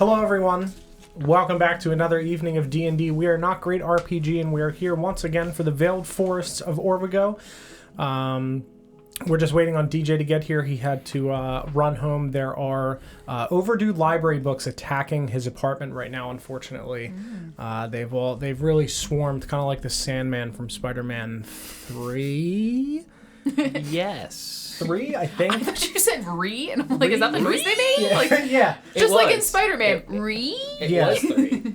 Hello, everyone. Welcome back to another evening of D&D. We are Not Great RPG, and we are here once again for the Veiled Forests of Orvigo. We're just waiting on DJ to get here. He had to run home. There are overdue library books attacking his apartment right now, unfortunately. They've really swarmed, kind of like the Sandman from Spider-Man 3? Yes. 3, I think. I thought you said re, and I'm like, is that the noise they made? Yeah. Like, yeah. just like in Spider-Man, re? It Yeah. was 3.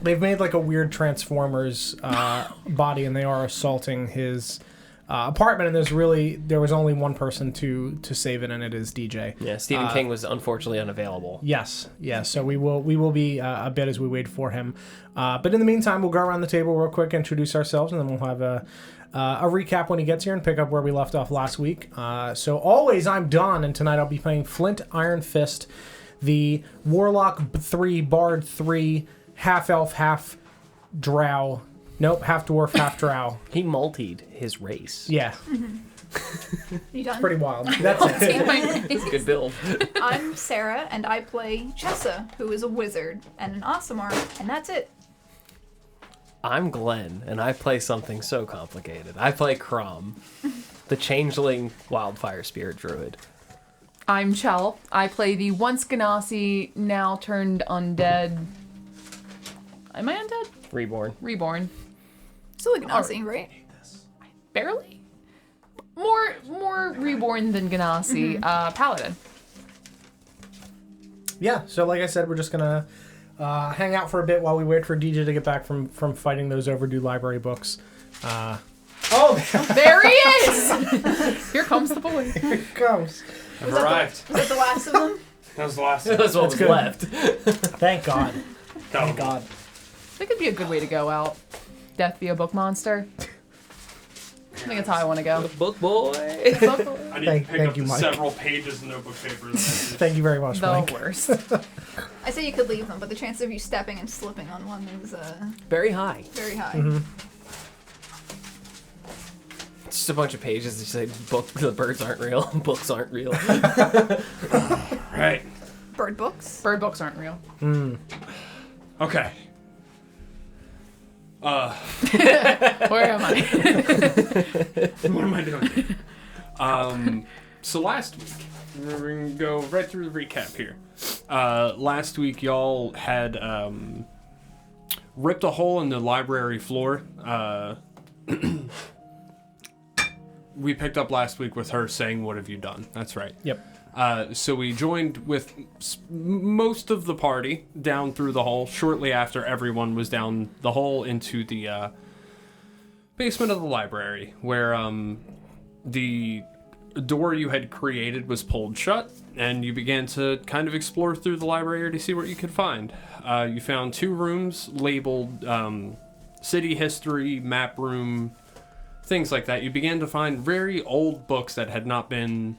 They've made like a weird Transformers body, and they are assaulting his apartment. And there was only one person to save it, and it is DJ. Yeah, Stephen King was unfortunately unavailable. Yes. So we will be a bit as we wait for him. But in the meantime, we'll go around the table real quick, introduce ourselves, and then we'll have a recap when he gets here and pick up where we left off last week. So always, I'm Don, and tonight I'll be playing Flint Iron Fist, the Warlock 3, Bard 3, half elf, half drow. Nope, half dwarf, half drow. He multied his race. Yeah. You done? Pretty wild. That's it. It's a good build. I'm Sarah, and I play Chessa, who is a wizard and an Aasimar, and that's it. I'm Glenn, and I play something so complicated. I play Crom, the changeling wildfire spirit druid. I'm Chell. I play the once Ganassi, now turned undead. Am I undead? Reborn. Still a Ganassi, right? Barely? More reborn than Ganassi. Paladin. Yeah, so like I said, we're just going to hang out for a bit while we wait for DJ to get back from fighting those overdue library books. There he is! Here comes the boy. Here he comes. I've arrived. Was that the last of them? That was the last one. That's what was good. left. Thank God. Thank God. That could be a good way to go out. Death be a book monster. I think that's how I want to go. Book boy. I need Thank to pick up you, the Mike. several pages of notebook paper. Thank you very much, The Mike. worst. I say you could leave them, but the chance of you stepping and slipping on one is Very high. very high. Mm-hmm. It's just a bunch of pages that say the birds aren't real, books aren't real. Right. Bird books. Bird books aren't real. Okay. Where am I? What am I doing? So last week, we're going to go right through the recap here. Last week, y'all had ripped a hole in the library floor. We picked up last week with her saying, "What have you done?" That's right. Yep. So we joined with most of the party down through the hole shortly after everyone was down the hole into the basement of the library, where the door you had created was pulled shut, and you began to kind of explore through the library to see what you could find. You found 2 rooms labeled city history, map room, things like that. You began to find very old books that had not been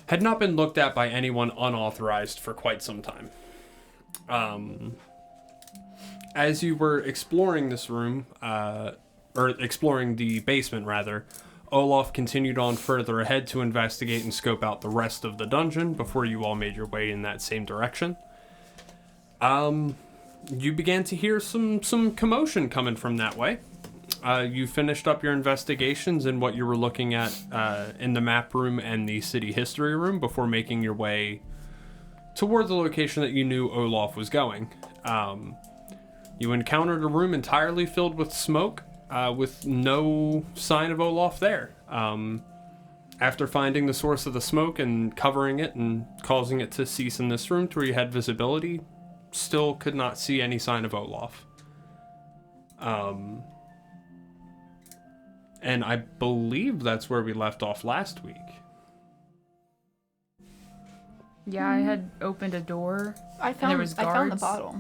looked at by anyone unauthorized for quite some time. As you were exploring this room, or exploring the basement rather, Olaf continued on further ahead to investigate and scope out the rest of the dungeon before you all made your way in that same direction. You began to hear some commotion coming from that way. You finished up your investigations in what you were looking at in the map room and the city history room before making your way toward the location that you knew Olaf was going. You encountered a room entirely filled with smoke, with no sign of Olaf there. After finding the source of the smoke and covering it and causing it to cease in this room to where you had visibility, still could not see any sign of Olaf. And I believe that's where we left off last week. Yeah, I had opened a door. I there was found the guards. bottle.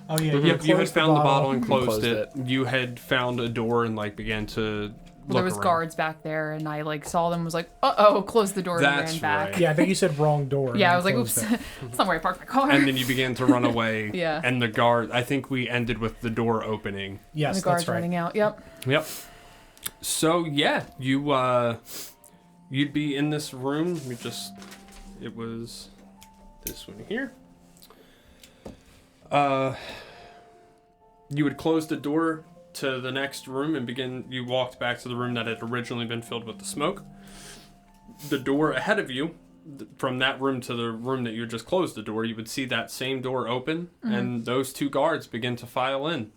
Oh, yeah. Yep, you had closed found the bottle and closed Closed it. You had found a door and began to look There was around. guards back there, and I saw them. Was like, uh-oh, closed the door That's and ran back. right. Yeah, I think you said wrong door. and Yeah, I then was like, closed oops, it. that's not where I parked my car. And then you began to run away. Yeah. And the guard, I think we ended with the door opening. Yes, And the guards that's right. running out. Yep. Yep. So yeah, you'd be in this room. It was this one here. You would close the door to the next room and you walked back to the room that had originally been filled with the smoke. The door ahead of you, from that room to the room that you just closed the door, you would see that same door open, and those two guards begin to file in.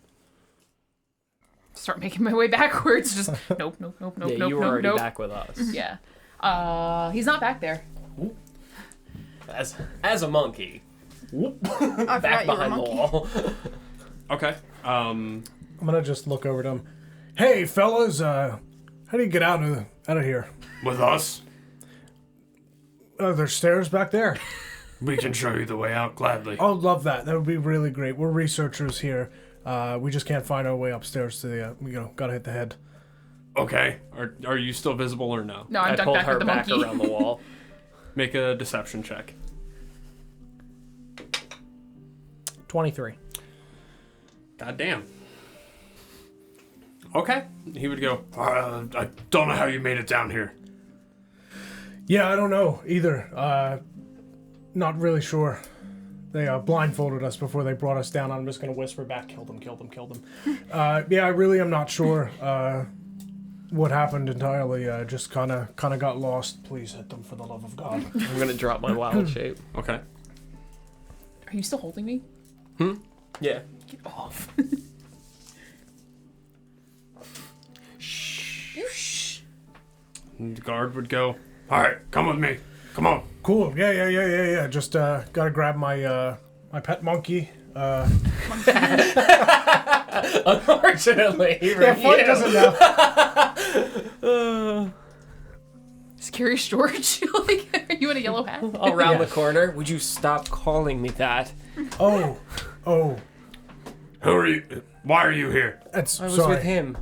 Start making my way backwards. Just nope. Yeah, you were already back with us. Yeah. He's not back there. As a monkey. I Back forgot you were a behind the monkey. wall. Okay. I'm gonna just look over to him. Hey, fellas, how do you get out of here? With us, There's stairs back there. we can show you the way out gladly. Oh, love that. That would be really great. We're researchers here. We just can't find our way upstairs to the, gotta hit the head. Okay. Are you still visible or no? No, I I'm ducked pulled back her with the back monkey. around the wall. Make a deception check. 23. God damn. Okay. He would go, I don't know how you made it down here. Yeah, I don't know either. Not really sure. They blindfolded us before they brought us down. I'm just gonna whisper back, kill them. Yeah, I really am not sure what happened entirely. Just kind of got lost. Please hit them for the love of God. I'm gonna drop my wild shape. okay. Are you still holding me? Yeah. Get off. And the guard would go, All right, come with me. Come on. Cool. Yeah. Just gotta grab my my pet monkey. Unfortunately, Flight doesn't know. Scary storage. Like, are you in a yellow hat? around the corner. Would you stop calling me that? Oh. Who are you? Why are you here? That's I was sorry. with him.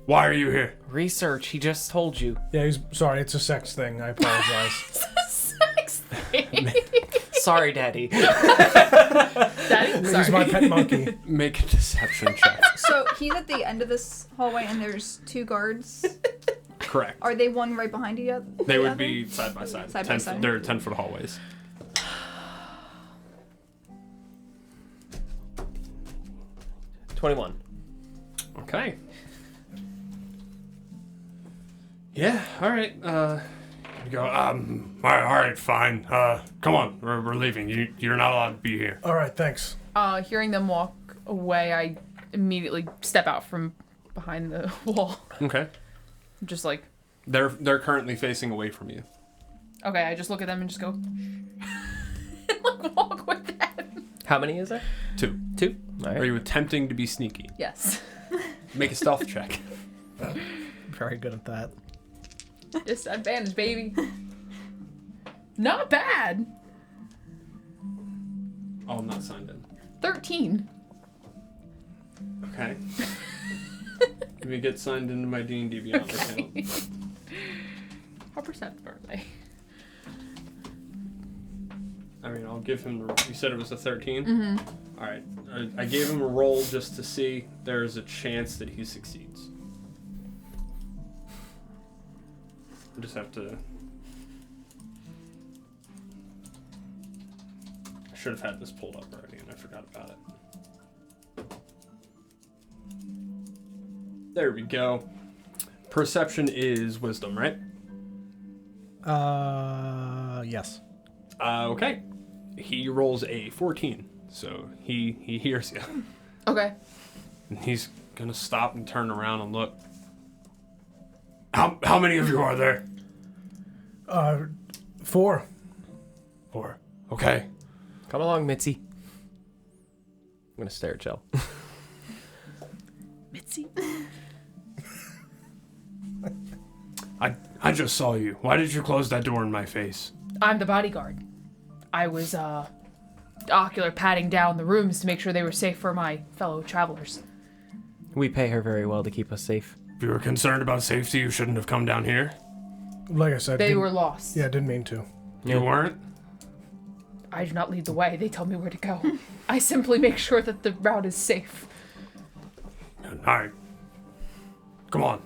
Why are you here? Research. He just told you. Yeah, he's sorry. It's a sex thing. I apologize. Sex thing. Sorry, Daddy. Daddy? He's Sorry. my pet monkey. make a deception check. So he's at the end of this hallway, and there's two guards. Correct. Are they one right behind you? They would be side by side. Side by side. They're 10-foot hallways. 21. Okay. Yeah, alright. You go, all right, fine. Come on, we're leaving. You're not allowed to be here. All right, thanks. Hearing them walk away, I immediately step out from behind the wall. Okay. Just like, They're currently facing away from you. okay, I just look at them and just go, and like walk with them. How many is there? 2. 2. All Are right. you attempting to be sneaky? Yes. Make a stealth check. Very good at that. Disadvantage, baby. Not bad. Oh, I'm not signed in. 13. Okay. Let me get signed into my D&D Beyond account. How perceptive are they? I mean, I'll give him the... You said it was a 13? Mm-hmm. Alright. I gave him a roll just to see there's a chance that he succeeds. I just have to... I should have had this pulled up already and I forgot about it. There we go. Perception is wisdom, right? Yes. Okay. He rolls a 14, so he hears you. Okay. And he's gonna stop and turn around and look. How many of you are there? 4. 4. Okay. Come along, Mitzi. I'm gonna stare at Chell. Mitzi. I just saw you. Why did you close that door in my face? I'm the bodyguard. I was, ocular patting down the rooms to make sure they were safe for my fellow travelers. We pay her very well to keep us safe. If you were concerned about safety, you shouldn't have come down here. Like I said, They didn't- were lost. Yeah, didn't mean to. You weren't? I do not lead the way. They tell me where to go. I simply make sure that the route is safe. All right. Come on.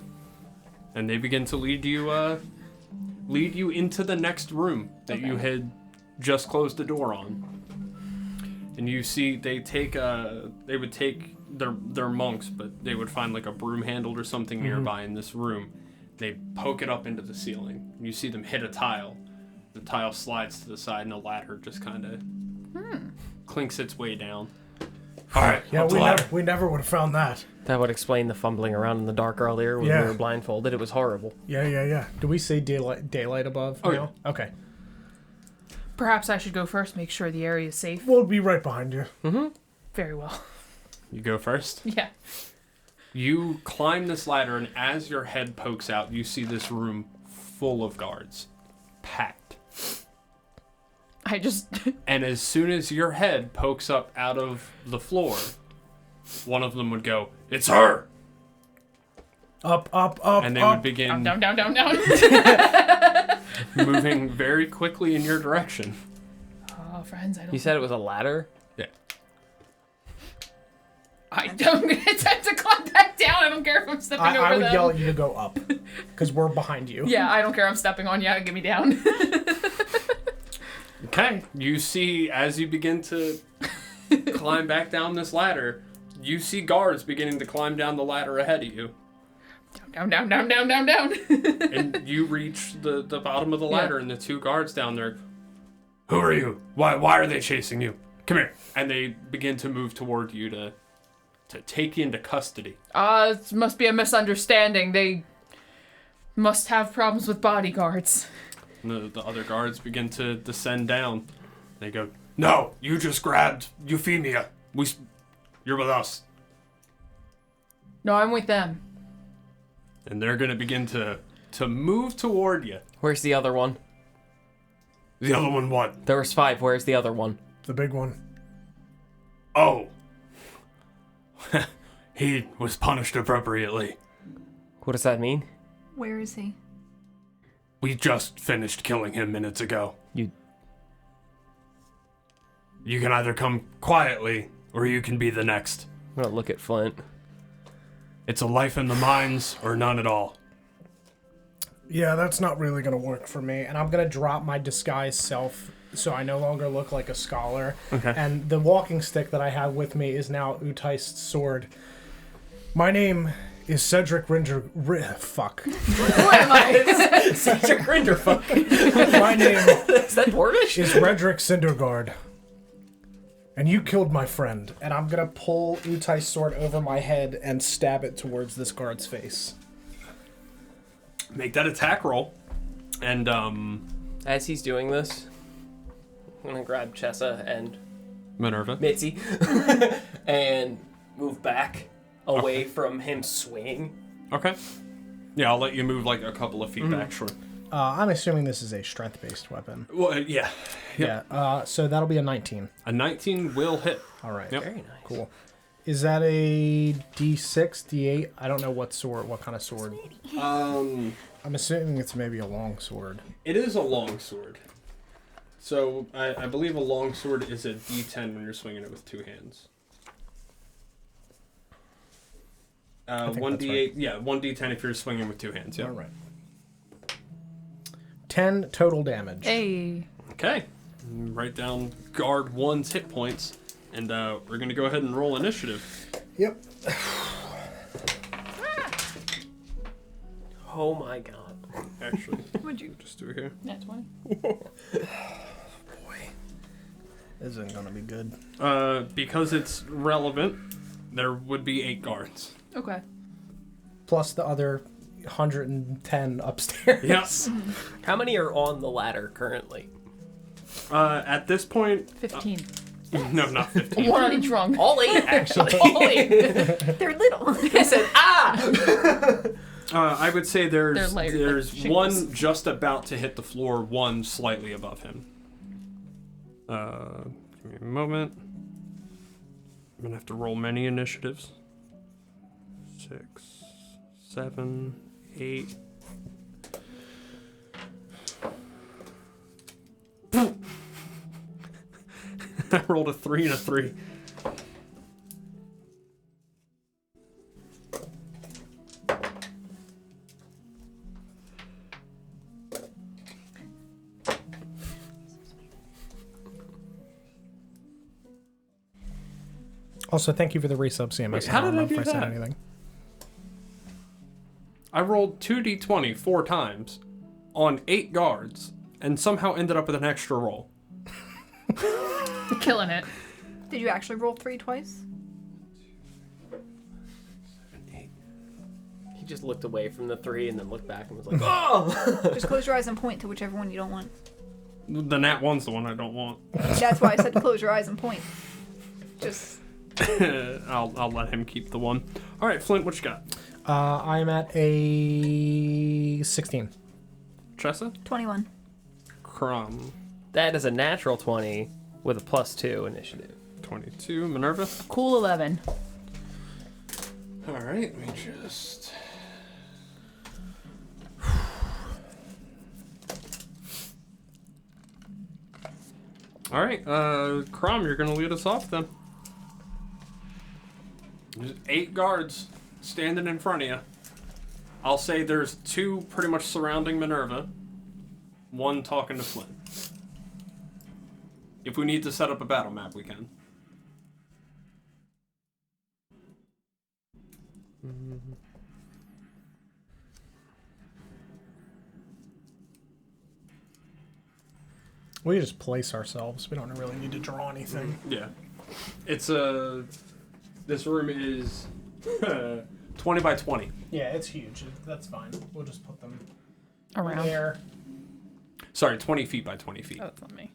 And they begin to lead you into the next room that you Okay. had just closed the door on. And you see they would take their monks, but they would find like a broom handle or something nearby in this room. They poke it up into the ceiling. You see them hit a tile. The tile slides to the side, and a ladder just kind of clinks its way down. All right. Yeah, we never would have found that. That would explain the fumbling around in the dark earlier when we were blindfolded. It was horrible. Yeah. Do we see daylight above now? Yeah. Okay. Perhaps I should go first, make sure the area is safe. We'll be right behind you. Very well. You go first. Yeah. You climb this ladder, and as your head pokes out, you see this room full of guards. Packed. I just... And as soon as your head pokes up out of the floor, one of them would go, "It's her!" Up. And they would begin down. moving very quickly in your direction. Oh, friends, I don't... You said it was a ladder? Yeah. I'm gonna attempt to climb back down. I don't care if I'm stepping over them. I would yell at you to go up, because we're behind you. Yeah, I don't care. I'm stepping on you. Get me down. Okay. You see, as you begin to climb back down this ladder, you see guards beginning to climb down the ladder ahead of you. Down. And you reach the bottom of the ladder, and the two guards down there, Who are you? Why are they chasing you? Come here. and they begin to move toward you to take you into custody. It must be a misunderstanding. They must have problems with bodyguards. And the other guards begin to descend down. They go, No, you just grabbed Euphemia. You're with us. No, I'm with them. and they're going to begin to move toward you. Where's the other one? The other one what? There was 5. Where's the other one? The big one. Oh. He was punished appropriately. What does that mean? Where is he? We just finished killing him minutes ago. You can either come quietly, or you can be the next. I'm gonna look at Flint. It's a life in the mines, or none at all. Yeah, that's not really going to work for me. And I'm going to drop my disguise self so I no longer look like a scholar. Okay. And the walking stick that I have with me is now Utai's sword. My name is Cedric fuck. Who am I? Cedric Rinderfuck. My name Is that Dwarvish? is Redrick Cindergaard. And you killed my friend. And I'm going to pull Utai's sword over my head and stab it towards this guard's face. Make that attack roll. And, As he's doing this, I'm gonna grab Chessa and Minerva. Mitzi and move back away from him swinging. Okay. Yeah, I'll let you move like a couple of feet back, sure. I'm assuming this is a strength-based weapon. Well, yeah. Yep. Yeah, so that'll be a 19. A 19 will hit. All right. Yep. Very nice. Cool. Is that a D6, D8? I don't know what kind of sword. I'm assuming it's maybe a long sword. It is a long sword. So I believe a long sword is a D10 when you're swinging it with 2 hands. think 1d8, that's right. yeah, 1d10 if you're swinging with 2 hands. Yeah. All right. 10 total damage. Hey. Okay. Write down guard 1's hit points, and we're gonna go ahead and roll initiative. Yep. Oh my god. Actually, Would you? just do it here. Net 20. This isn't going to be good. Because it's relevant, there would be 8 guards. Okay. Plus the other 110 upstairs. Yes. How many are on the ladder currently? At this point, 15. no, not 15. One on each rung. All 8, actually. All 8. They're little. I said, ah! I would say They're there's layered like shingles. one just about to hit the floor, one slightly above him. Give me a moment. I'm gonna have to roll many initiatives. 6, 7, 8. I rolled a 3 and a 3. Also, thank you for the resub, CMS. Wait, how did I do if I said that? anything. I rolled 2d20 4 times on 8 guards and somehow ended up with an extra roll. Killing it. Did you actually roll 3 twice? He just looked away from the 3 and then looked back and was like, "Oh!" Just close your eyes and point to whichever one you don't want. The nat 1's the one I don't want. That's why I said to close your eyes and point. Just I'll let him keep the 1. All right, Flint, what you got? I'm at a 16. Tressa? 21. Crumb. That is a natural 20 with a +2 initiative. 22. Minerva? Cool 11. All right, let me just... All right, Crumb, you're going to lead us off then. There's 8 guards standing in front of you. I'll say there's 2 pretty much surrounding Minerva, 1 talking to Flint. If we need to set up a battle map, we can. We just place ourselves. We don't really need to draw anything. Yeah. It's this room is 20 by 20. Yeah, it's huge. That's fine. We'll just put them Around. there. Sorry, 20 feet by 20 feet. Oh, that's not me.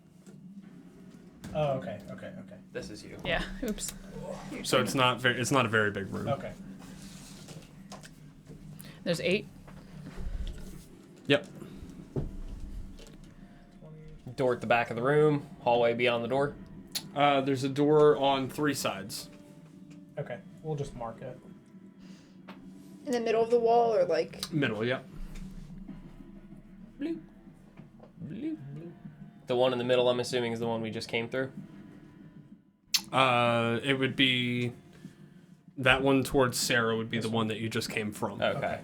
Oh, okay. This is you. Yeah. Oops. So it's not a very big room. Okay. There's 8. Yep. Door at the back of the room, hallway beyond the door. There's a door on 3 sides. Okay. We'll just mark it. In the middle of the wall or like... Middle, yep. Bloop. Bloop, bloop. The one in the middle, I'm assuming, is the one we just came through. It would be that one towards Sarah would be the one that you just came from. Okay.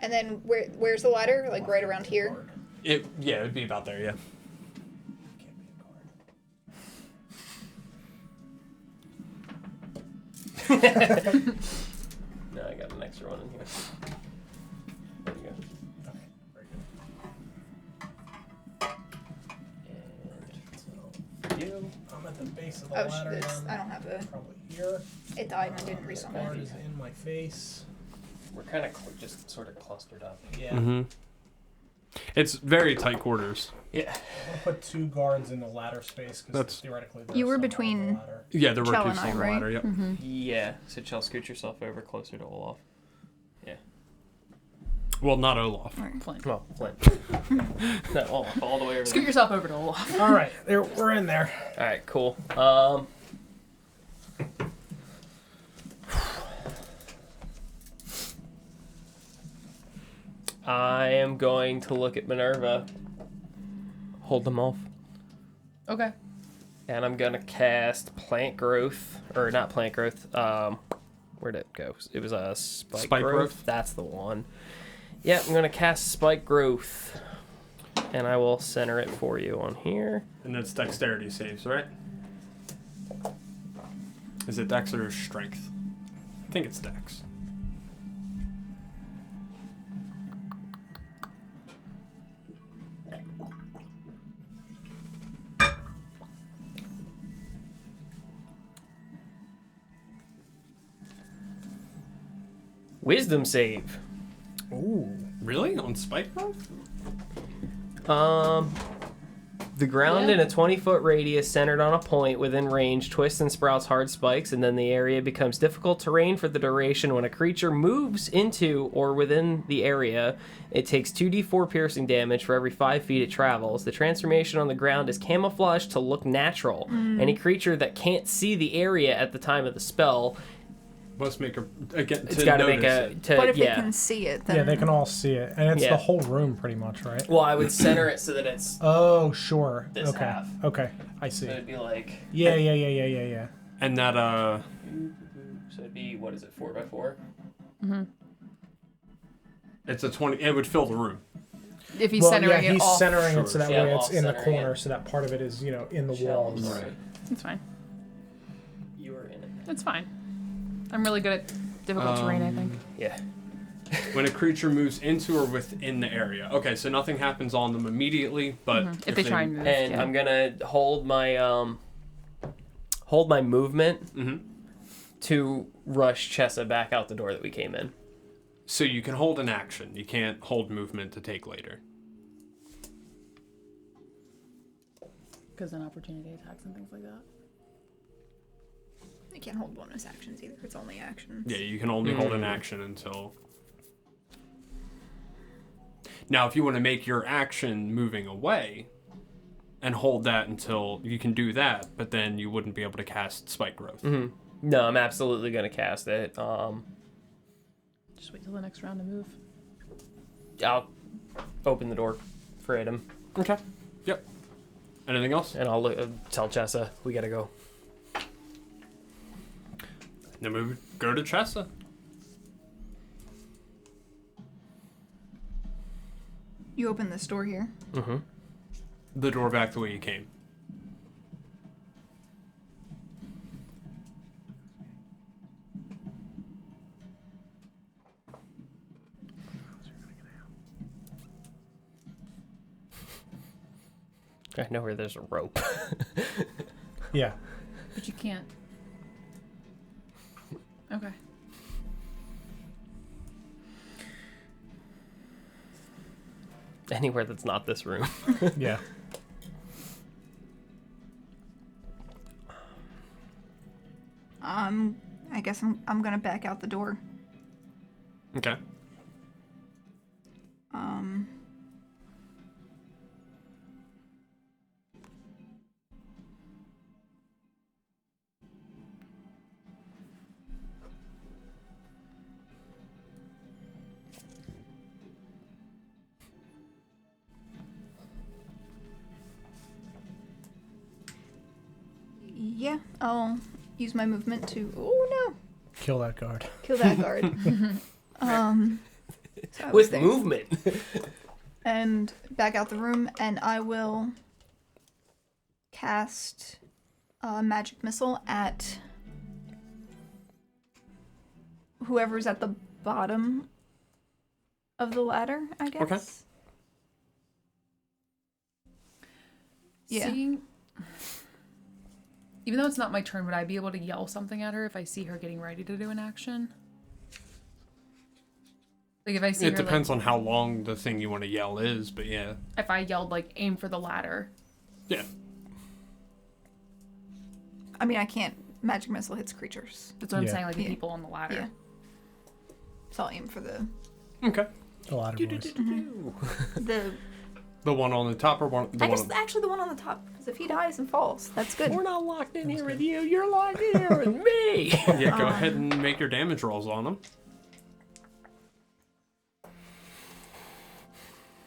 And then where's the ladder? Like right around here? It would be about there, yeah. Now I got an extra one in here. There you go. Okay. Very good. And you. I'm at the base of the Oh, ladder. this, Then. I don't have a... Probably here. It died and I didn't This resummon card it. is in my face. We're kind of just sort of clustered up. Yeah. Mm-hmm. It's very tight quarters. Yeah. I'll put 2 guards in the ladder space because That's- theoretically You were somehow on the between- ladder. Yeah, there were Chell two and I, on the right? ladder, yep. Yeah. So, Chell, scoot yourself over closer to Olaf. Yeah. Well, not Olaf. Flint. Well, Flint. No, Olaf, all the way over Scoot there. yourself over to Olaf. All right, there we're in there. All right, cool. I am going to look at Minerva. Hold them off. Okay. And I'm gonna cast plant growth, or not plant growth. Where'd it go? It was a spike growth. That's the one. Yeah, I'm gonna cast spike growth, and I will center it for you on here. And it's dexterity saves, right? Is it dex or strength? I think it's dex. Wisdom save. Ooh. Really? On spike growth? The ground Yeah. in a 20-foot radius centered on a point within range twists and sprouts hard spikes, and then the area becomes difficult terrain for the duration. When a creature moves into or within the area, it takes 2d4 piercing damage for every 5 feet it travels. The transformation on the ground is camouflaged to look natural. Any creature that can't see the area at the time of the spell, Must make it's got to make a... But if yeah. they can see it, then... Yeah, they can all see it, and it's Yeah. the whole room pretty much, right? Well, I would center it so that it's... Oh, sure. This okay. half. Okay, I see. So it'd be like... Yeah. And that, So it'd be, what is it, 4x4? it's a 20, it would fill the room. If he's Well, centering yeah, it he's off. centering it so that Yeah, way I'm it's in the off-centering corner, it. so that part of it is, in the Shells. walls. Right. It's fine. You are in it. It's fine. I'm really good at difficult terrain, I think. Yeah. When a creature moves into or within the area. Okay, so nothing happens on them immediately, but If they try and move. And yeah. I'm gonna hold my movement to rush Chessa back out the door that we came in. So you can hold an action. You can't hold movement to take later. Because an opportunity attacks and things like that. You can't hold bonus actions either. It's only actions. Yeah, you can only hold an action until... Now, if you want to make your action moving away and hold that until you can do that, but then you wouldn't be able to cast Spike Growth. No, I'm absolutely gonna cast it. Just wait till the next round to move. I'll open the door for Adam, Okay. Yep. Anything else? and I'll tell Chessa we gotta go. Then we would go to Chessa. You open this door here. The door back the way you came. I know where there's a rope. Yeah. But you can't. Okay. Anywhere that's not this room. Yeah. I guess I'm gonna back out the door. Okay. Yeah, I'll use my movement to. Oh no! Kill that guard. Kill that guard. So I was With there. movement. And back out the room, and I will cast a magic missile at whoever's at the bottom of the ladder, I guess. Okay. Yeah. Seeing... Even though it's not my turn, would I be able to yell something at her if I see her getting ready to do an action? Like if I see It her, depends on how long the thing you want to yell is, but yeah. if I yelled like aim for the ladder. Yeah. I mean, I can't. Magic missile hits creatures. That's what I'm Yeah. saying, like the Yeah. people on the ladder. Yeah. So I'll aim for the Okay. A lot of voice. the. The one on the top or one? The I one guess actually the one on the top, because if he dies and falls, that's good. We're not locked in here with you. You're locked in here with me. Yeah, go ahead and make your damage rolls on them.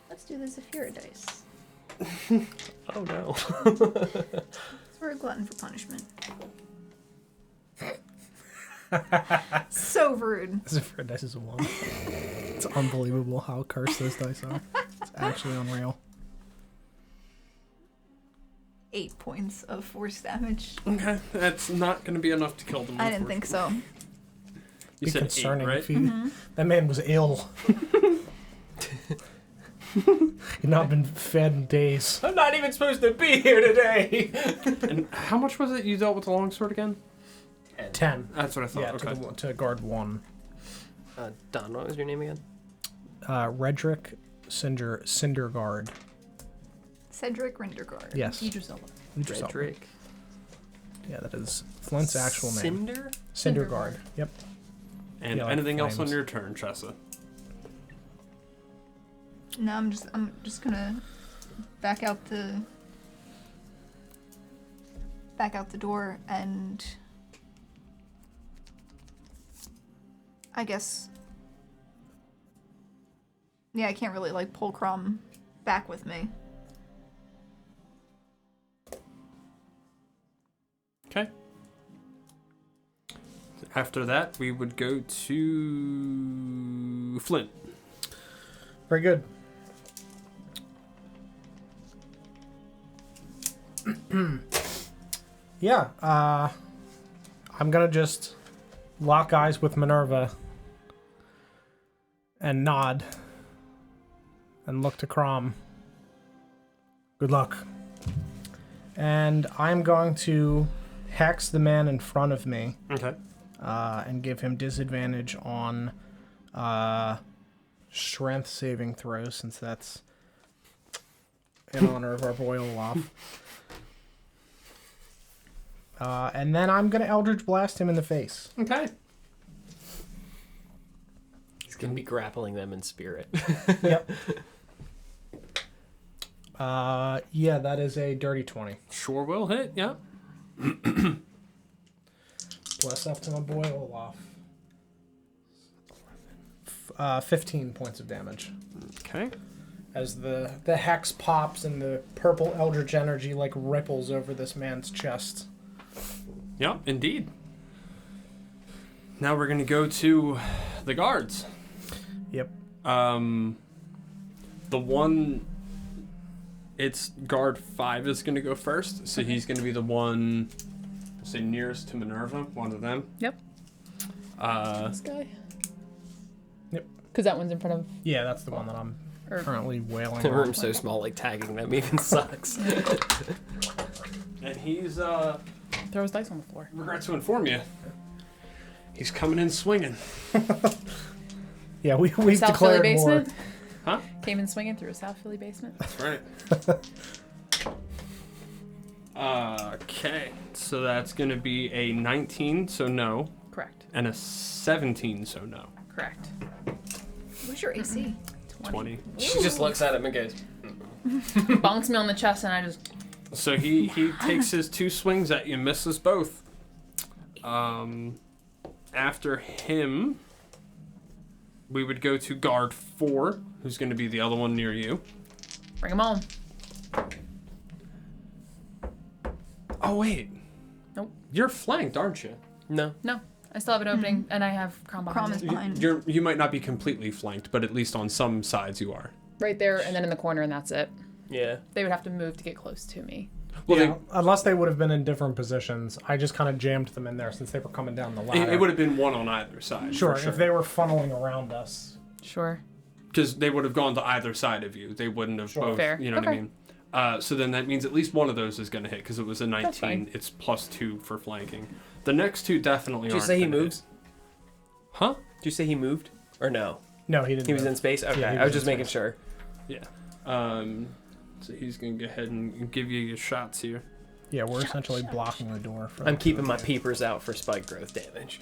Let's do this if you're a dice. Oh no. We're a glutton for punishment. So rude. This is for dice is a 1. It's unbelievable how cursed those dice are. It's actually unreal. 8 points of force damage. Okay, that's not going to be enough to kill them. I didn't think so. You Be said 8, concerning right? if he, that man was ill. He'd not been fed in days. I'm not even supposed to be here today. And how much was it you dealt with the longsword again? 10. That's what I thought. Yeah, okay. to guard 1. Don, what was your name again? Redrick Cinderguard. Cedric Rindergard. Yes. Idris Elba. Idris Elba. Frederick. Yeah, that is Flint's actual name. Cinder? Cinderguard. Yep. And Yeah, like anything else on flames. your turn, Chessa? No, I'm just gonna back out the door, and I guess I can't really like pull Crom back with me. Okay. After that, we would go to Flint. Very good. Yeah, I'm gonna just lock eyes with Minerva and nod and look to Crom. Good luck. And I'm going to hex the man in front of me. Okay. And give him disadvantage on strength saving throws, since that's in honor of our boy Olaf. And then I'm going to Eldritch Blast him in the face. Okay. He's gonna be grappling them in spirit. Yep. Yeah, that is a dirty 20. Sure will hit, yeah. Bless up to my boy Olaf. 15 points of damage. Okay. As the hex pops and the purple eldritch energy like ripples over this man's chest. Yeah, indeed. Now we're going to go to the guards. Yep. The one... It's guard 5 is going to go first, so he's going to be the one, say, nearest to Minerva, one of them. Yep. This guy. Yep. Because that one's in front of. Yeah, that's the one that I'm currently wailing The on. room's so small, like tagging them even sucks. And he's, Throw his dice on the floor. regret to inform you, he's coming in swinging. Yeah, we've South Philly declared war. basement. Huh? Came in swinging through a South Philly basement. That's right. Okay, so that's going to be a 19, so no, Correct. and a 17, so no. Correct. What's your AC? 20. She just looks at him and goes, Bonks me on the chest and I just. So he takes his 2 swings at you, misses both. After him, we would go to guard 4, who's going to be the other one near you. Bring him on. Oh, wait. Nope. You're flanked, aren't you? no. No. I still have an opening and I have Crom behind Crom me. is behind. You might not be completely flanked, but at least on some sides you are. Right there and then in the corner and that's it. Yeah. They would have to move to get close to me. Well, Yeah, unless they would have been in different positions. I just kind of jammed them in there since they were coming down the ladder. it would have been one on either side. Sure, for sure. if they were funneling around us. Sure. Because they would have gone to either side of you. They wouldn't have Sure. both. Fair. You know what I Okay. mean? So then that means at least one of those is going to hit because it was a 19. fine. It's +2 for flanking. The next 2 definitely Did you aren't. say he gonna hit. moves? Huh? Did you say he moved? Or no? No, he didn't. He was move. in space? Okay, Yeah, he I was was just in making space. sure. Yeah. So he's going to go ahead and give you your shots here. Yeah, we're essentially blocking the door. For I'm keeping my peepers out for spike growth damage.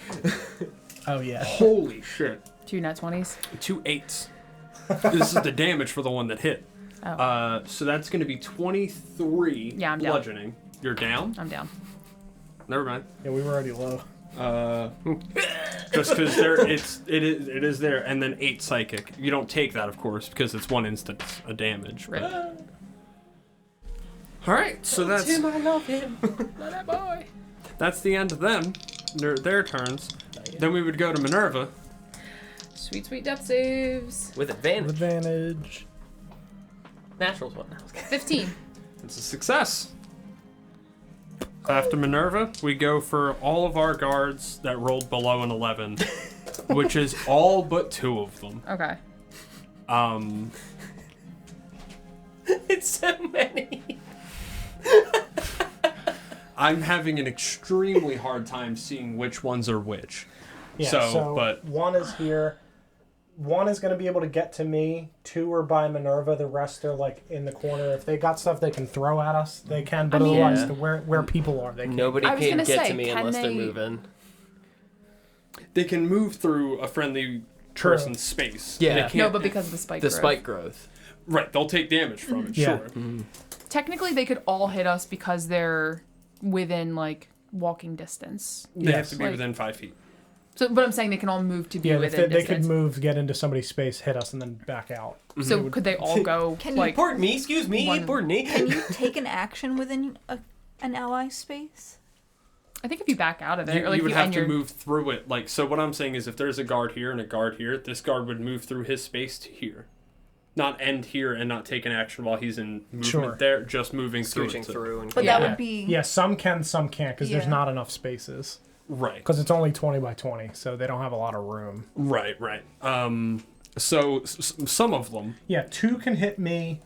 Oh, yeah. Holy shit. 2 nat 20s. 2 8s. This is the damage for the one that hit. Oh. So that's going to be 23 Yeah, I'm down. bludgeoning. You're down? I'm down. Never mind. Yeah, we were already low. Just because it is there, and then 8 psychic. You don't take that, of course, because it's 1 instance of damage. Rip. All right, so that's Tim, I love him. Not that boy. that's the end of them. Their turns. Then we would go to Minerva. Sweet, sweet death saves. With advantage. Advantage. Naturals one. 15. It's a success. After Minerva, we go for all of our guards that rolled below an 11, which is all but 2 of them. Okay. It's so many. I'm having an extremely hard time seeing which ones are which. Yeah, So, but- one is here. One is going to be able to get to me. 2 are by Minerva. The rest are like in the corner. If they got stuff they can throw at us, they can. But I mean- otherwise, Yeah. where people are, they can. Nobody I was can gonna get say, to me can unless they're they- moving. They can move through a friendly True. person's space. Yeah. They can't, No, but because of the spike The growth. spike growth. right, they'll take damage from it, Yeah. sure. Technically, they could all hit us because they're within, like, walking distance. They have Yes. to be Like- within 5 feet. So, but I'm saying they can all move to be Yeah, if within they could distance. move, get into somebody's space, hit us, and then back out. So could they all go, Can you like... Pardon me, excuse me, One- pardon me. Can you take an action within an ally space? I think if you back out of it, You, or like you would you have end to your... move through it. Like, so what I'm saying is if there's a guard here and a guard here, this guard would move through his space to here. Not end here and not take an action while he's in movement Sure. there, just moving through Scooching it. through and But Yeah. that would be Yeah, some can, some can't, because there's Yeah. not enough spaces. Right. Because it's only 20 by 20, so they don't have a lot of room. Right. So some of them. Yeah, 2 can hit me.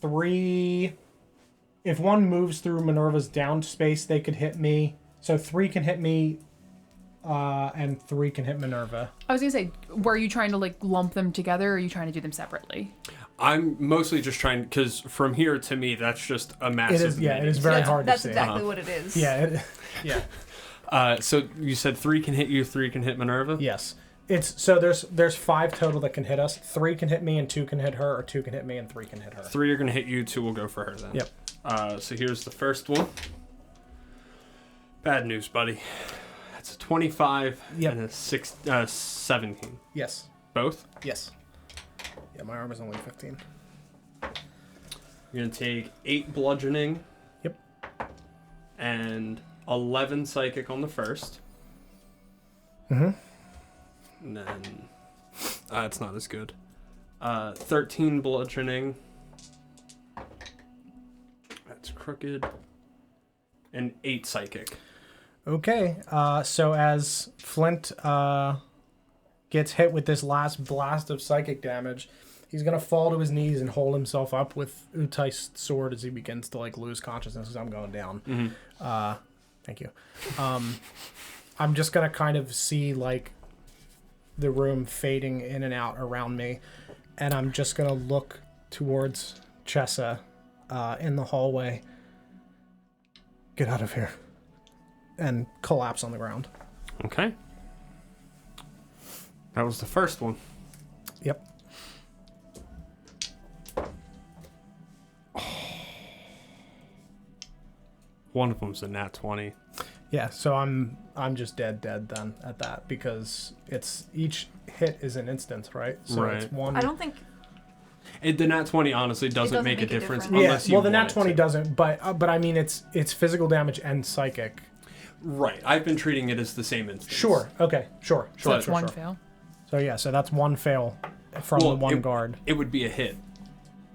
3... If one moves through Minerva's down space, they could hit me. So 3 can hit me, and 3 can hit Minerva. I was gonna say, were you trying to like lump them together, or are you trying to do them separately? I'm mostly just trying, because from here to me, that's just a massive. It is, yeah, it is very hard That's to see. exactly what it is. Yeah, yeah. So you said 3 can hit you, 3 can hit Minerva? Yes. It's so there's 5 total that can hit us. 3 can hit me and 2 can hit her, or 2 can hit me and 3 can hit her. 3 are going to hit you, 2 will go for her then. Yep. So here's the first one. Bad news, buddy. That's a 25 Yep. and a 17. Yes. Both? Yes. Yeah, my arm is only 15. You're going to take 8 bludgeoning. Yep. And 11 psychic on the first. Mm-hmm. And then it's not as good. 13 bludgeoning. That's crooked. And 8 psychic. Okay. So as Flint gets hit with this last blast of psychic damage, he's gonna fall to his knees and hold himself up with Utai's sword as he begins to like lose consciousness as I'm going down. Mm-hmm. Thank you. I'm just gonna kind of see like the room fading in and out around me, and I'm just gonna look towards Chessa in the hallway. Get out of here. And collapse on the ground. Okay. That was the first one. Yep. One of them's a nat 20. Yeah, so I'm just dead then at that, because it's each hit is an instance, right? So Right. it's one. I don't think. The nat 20 honestly doesn't make a difference difference. Yeah, unless you well, the nat want it 20 to. doesn't, but I mean it's physical damage and psychic. Right. I've been treating it as the same instance. Sure. Okay. Sure. So that's sure, one sure. fail. So yeah, so that's one fail from Well, the one guard. It would be a hit.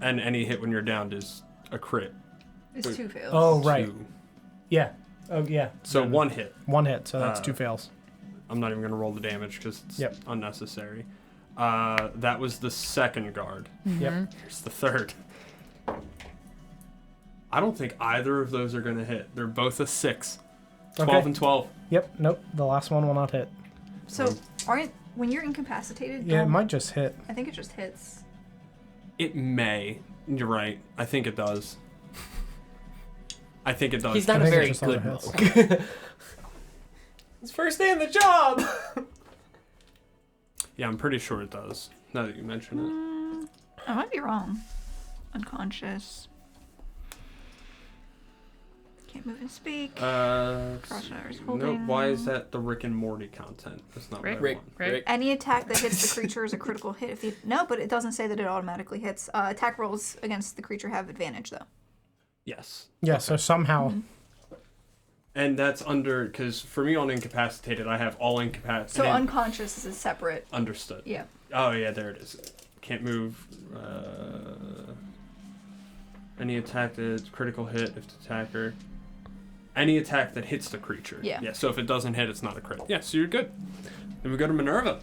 And any hit when you're downed is a crit. It's 2 fails. Oh right. 2. Yeah. Oh yeah. So one hit. One hit. So that's Uh, 2 fails. I'm not even going to roll the damage because it's Yep. unnecessary. That was the second guard. Yep. Here's the third. I don't think either of those are going to hit. They're both a 6. 12 Okay. and 12. Yep. Nope. The last one will not hit. So, when you're incapacitated, Yeah, it don't- might just hit. I think it just hits. It may. You're right. I think it does. I think it does. He's not I a think it very just good auto-hits. monk. His first day in the job. Yeah, I'm pretty sure it does. Now that you mention it. I might be wrong. Unconscious. Can't move and speak. Crossfires No, holding. why is that the Rick and Morty content? That's not Rick- what I want. Rick. Any attack that hits the creature is a critical hit. If you no, but it doesn't say that it automatically hits. Attack rolls against the creature have advantage though. Yes. Yeah. So somehow. And that's under, because for me on incapacitated, I have all incapacitated. So unconscious is a separate. Understood. Yeah. Oh, yeah, there it is. Can't move. Any attack that's critical hit if the attacker. Any attack that hits the creature. Yeah. Yeah, so if it doesn't hit, it's not a crit. Yeah, so you're good. Then we go to Minerva.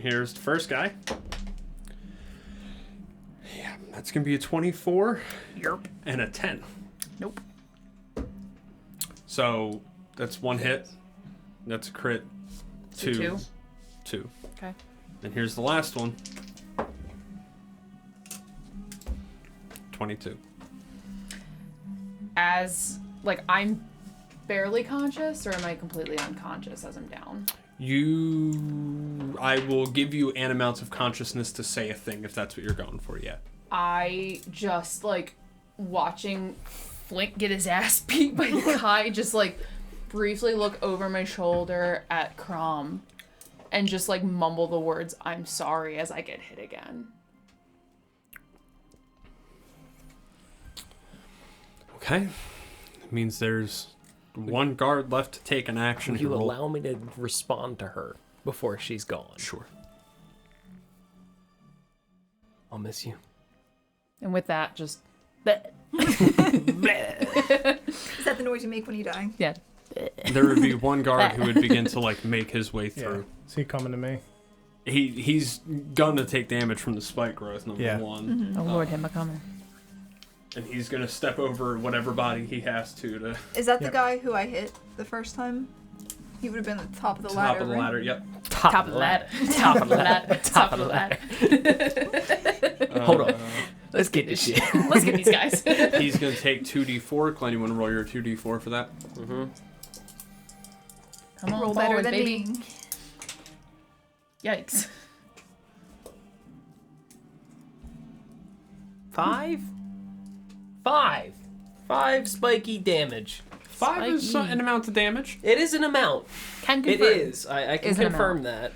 Here's the first guy. Yeah, that's going to be a 24. Yerp. And a 10. Nope. So that's one hit. That's a crit. Two. Okay. And here's the last one. 22. As like I'm barely conscious, or am I completely unconscious as I'm down? I will give you an amount of consciousness to say a thing if that's what you're going for yet. I just like watching Flint get his ass beat by the guy, just like briefly look over my shoulder at Crom and just like mumble the words "I'm sorry" as I get hit again. Okay. It means there's one guard left to take an action. Will you to roll. allow me to respond to her before she's gone? Sure. I'll miss you. And with that, just Is that the noise you make when you die? yeah. There would be one guard who would begin to like make his way Yeah. through. Is he coming to me? He's gonna take damage from the spike growth, number Yeah. one. Oh Lord, him a coming. And he's gonna step over whatever body he has to Is that the Yep. guy who I hit the first time? He would have been at the top of the top ladder. of the right? ladder. Yep. Top of the ladder. Top of the ladder. Top of the ladder. Hold on. Let's get this shit. Let's get these guys. He's gonna take 2d4. Glenn, you want to roll your 2d4 for that? Mm-hmm. Come on, Roll better forward, than baby. me. Yikes. 5 spiky damage. 5 is Spiky. an amount of damage. It is an amount. Can It confirm. is. I can Is an confirm that.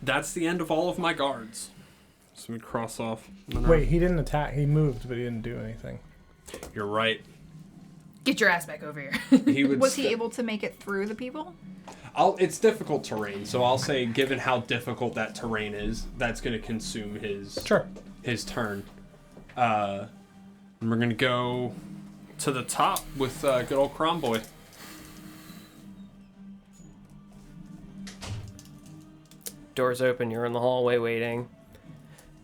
That's the end of all of my guards. So we cross off. Wait, he didn't attack. He moved, but he didn't do anything. You're right. Get your ass back over here. He would. Was he able to make it through the people? It's difficult terrain, so I'll say, given how difficult that terrain is, that's going to consume his Sure. turn. And we're going to go to the top with good old Cromboy. Doors open. You're in the hallway waiting.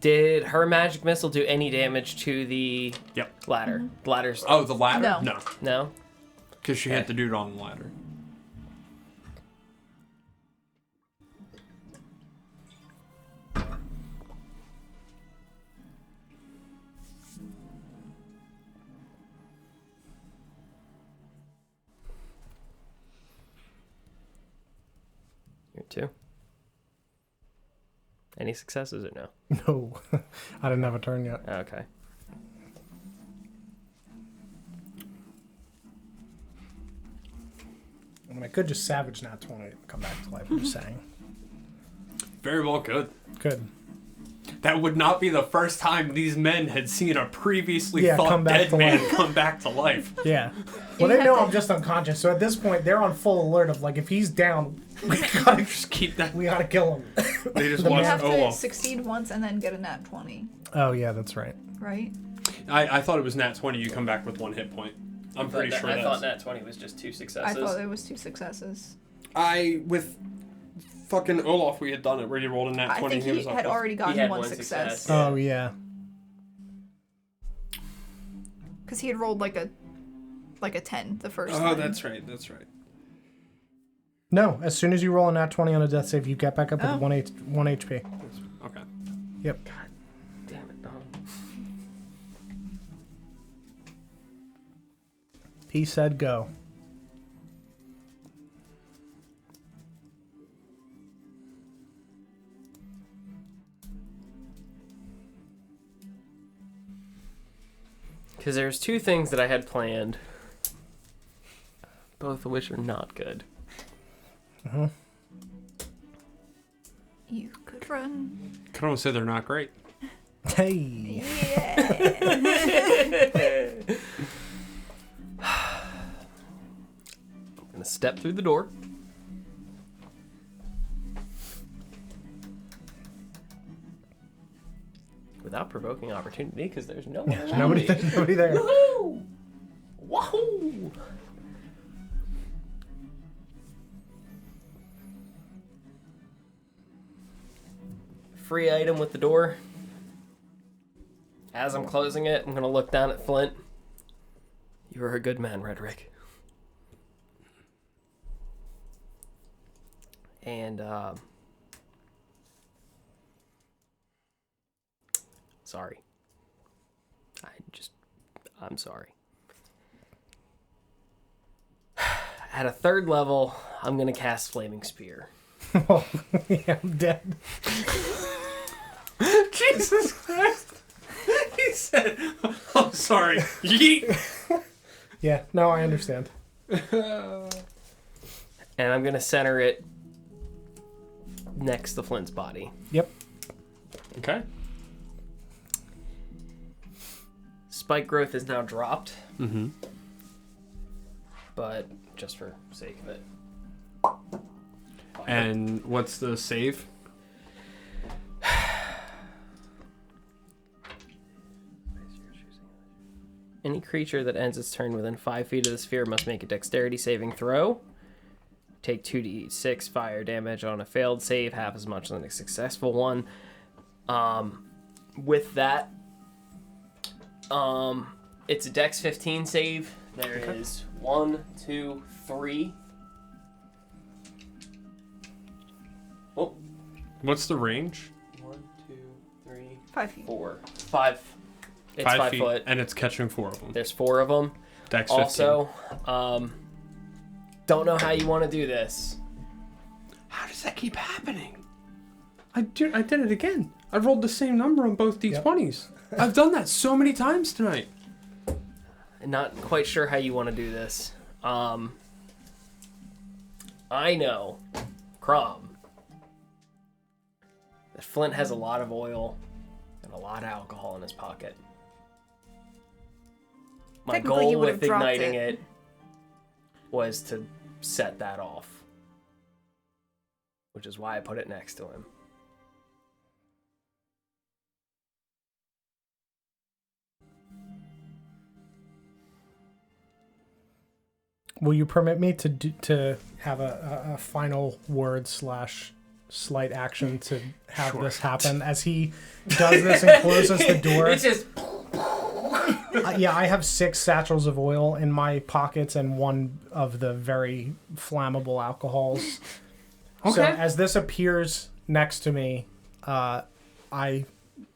Did her magic missile do any damage to the Yep. ladder? The ladder's Oh, the ladder? No. No. no. Because she had to do it on the ladder. You're 2. Any successes or no? No, I didn't have a turn yet. Okay. I mean, I could just savage nat 20 and come back to life. I'm just saying. Very well, good. Good. That would not be the first time these men had seen a previously Yeah, thought come back dead to man life. come back to life. Yeah. Well, they know I'm just unconscious, so at this point they're on full alert of like, if he's down, we gotta Just keep that. kill him. They just The watch You have to Olaf. succeed once and then get a nat 20, Oh yeah, that's right. right? I thought it was nat 20. You come back with 1 hit point. I'm pretty sure I thought that's. nat 20 was just 2 I successes. thought it was 2 successes. With fucking Olaf, we had done it where he rolled a nat 20. I think he he was up had with- already gotten had one one success. success. Oh yeah. Because he had rolled like a 10 the first Oh, time. that's right. That's right. No, as soon as you roll a nat 20 on a death save, you get back up Oh. with 1 HP. Okay. Yep. Damn it, Dom. He said go. Because there's 2 things that I had planned, both of which are not good. You could run. Could almost say they're not great. Hey. Yeah. I'm gonna step through the door. Without provoking opportunity, because there's no one There's around nobody, me. nobody there. Woohoo! Wahoo! Free item with the door. As I'm closing it, I'm gonna look down at Flint. You are a good man, Redrick. And, sorry. I'm sorry. At a 3rd level, I'm gonna cast Flaming Spear. Oh, yeah, I'm dead. Jesus Christ! He said, "I'm sorry." Yeet. Yeah, no, I understand. And I'm gonna center it next to Flint's body. Yep. Okay. Spike growth is now dropped, Mm-hmm. but just for sake of it. And what's the save? Any creature that ends its turn within 5 feet of the sphere must make a dexterity saving throw. take 2d6 fire damage on a failed save, half as much on a successful one. With that, it's a Dex 15 save. There is 1, 2, 3. Oh. What's the range? 1, 2, 3, 5 feet. 4, 5. It's 5 feet, foot. and it's catching 4 of them. There's 4 of them. Dex 15. Also, don't know how you want to do this. How does that keep happening? I did it again. I rolled the same number on both D20s. I've done that so many times tonight. Not quite sure how you want to do this. I know, Crom, that Flint has a lot of oil and a lot of alcohol in his pocket. My Technically, he goal would with have dropped igniting it. it was to set that off, which is why I put it next to him. Will you permit me to have a final word / slight action to have this happen as he does this and closes the door? It's just Yeah, I have 6 satchels of oil in my pockets and 1 of the very flammable alcohols. Okay. So as this appears next to me, I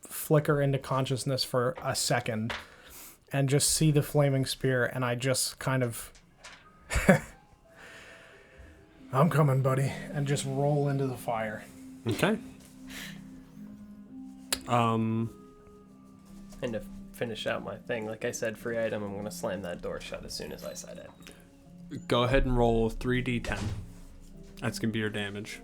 flicker into consciousness for a second and just see the flaming spear, and I just kind of... I'm coming, buddy, and just roll into the fire. Okay. And to finish out my thing, like I said, free item, I'm going to slam that door shut as soon as I said it. Go ahead and roll 3d10. That's going to be your damage.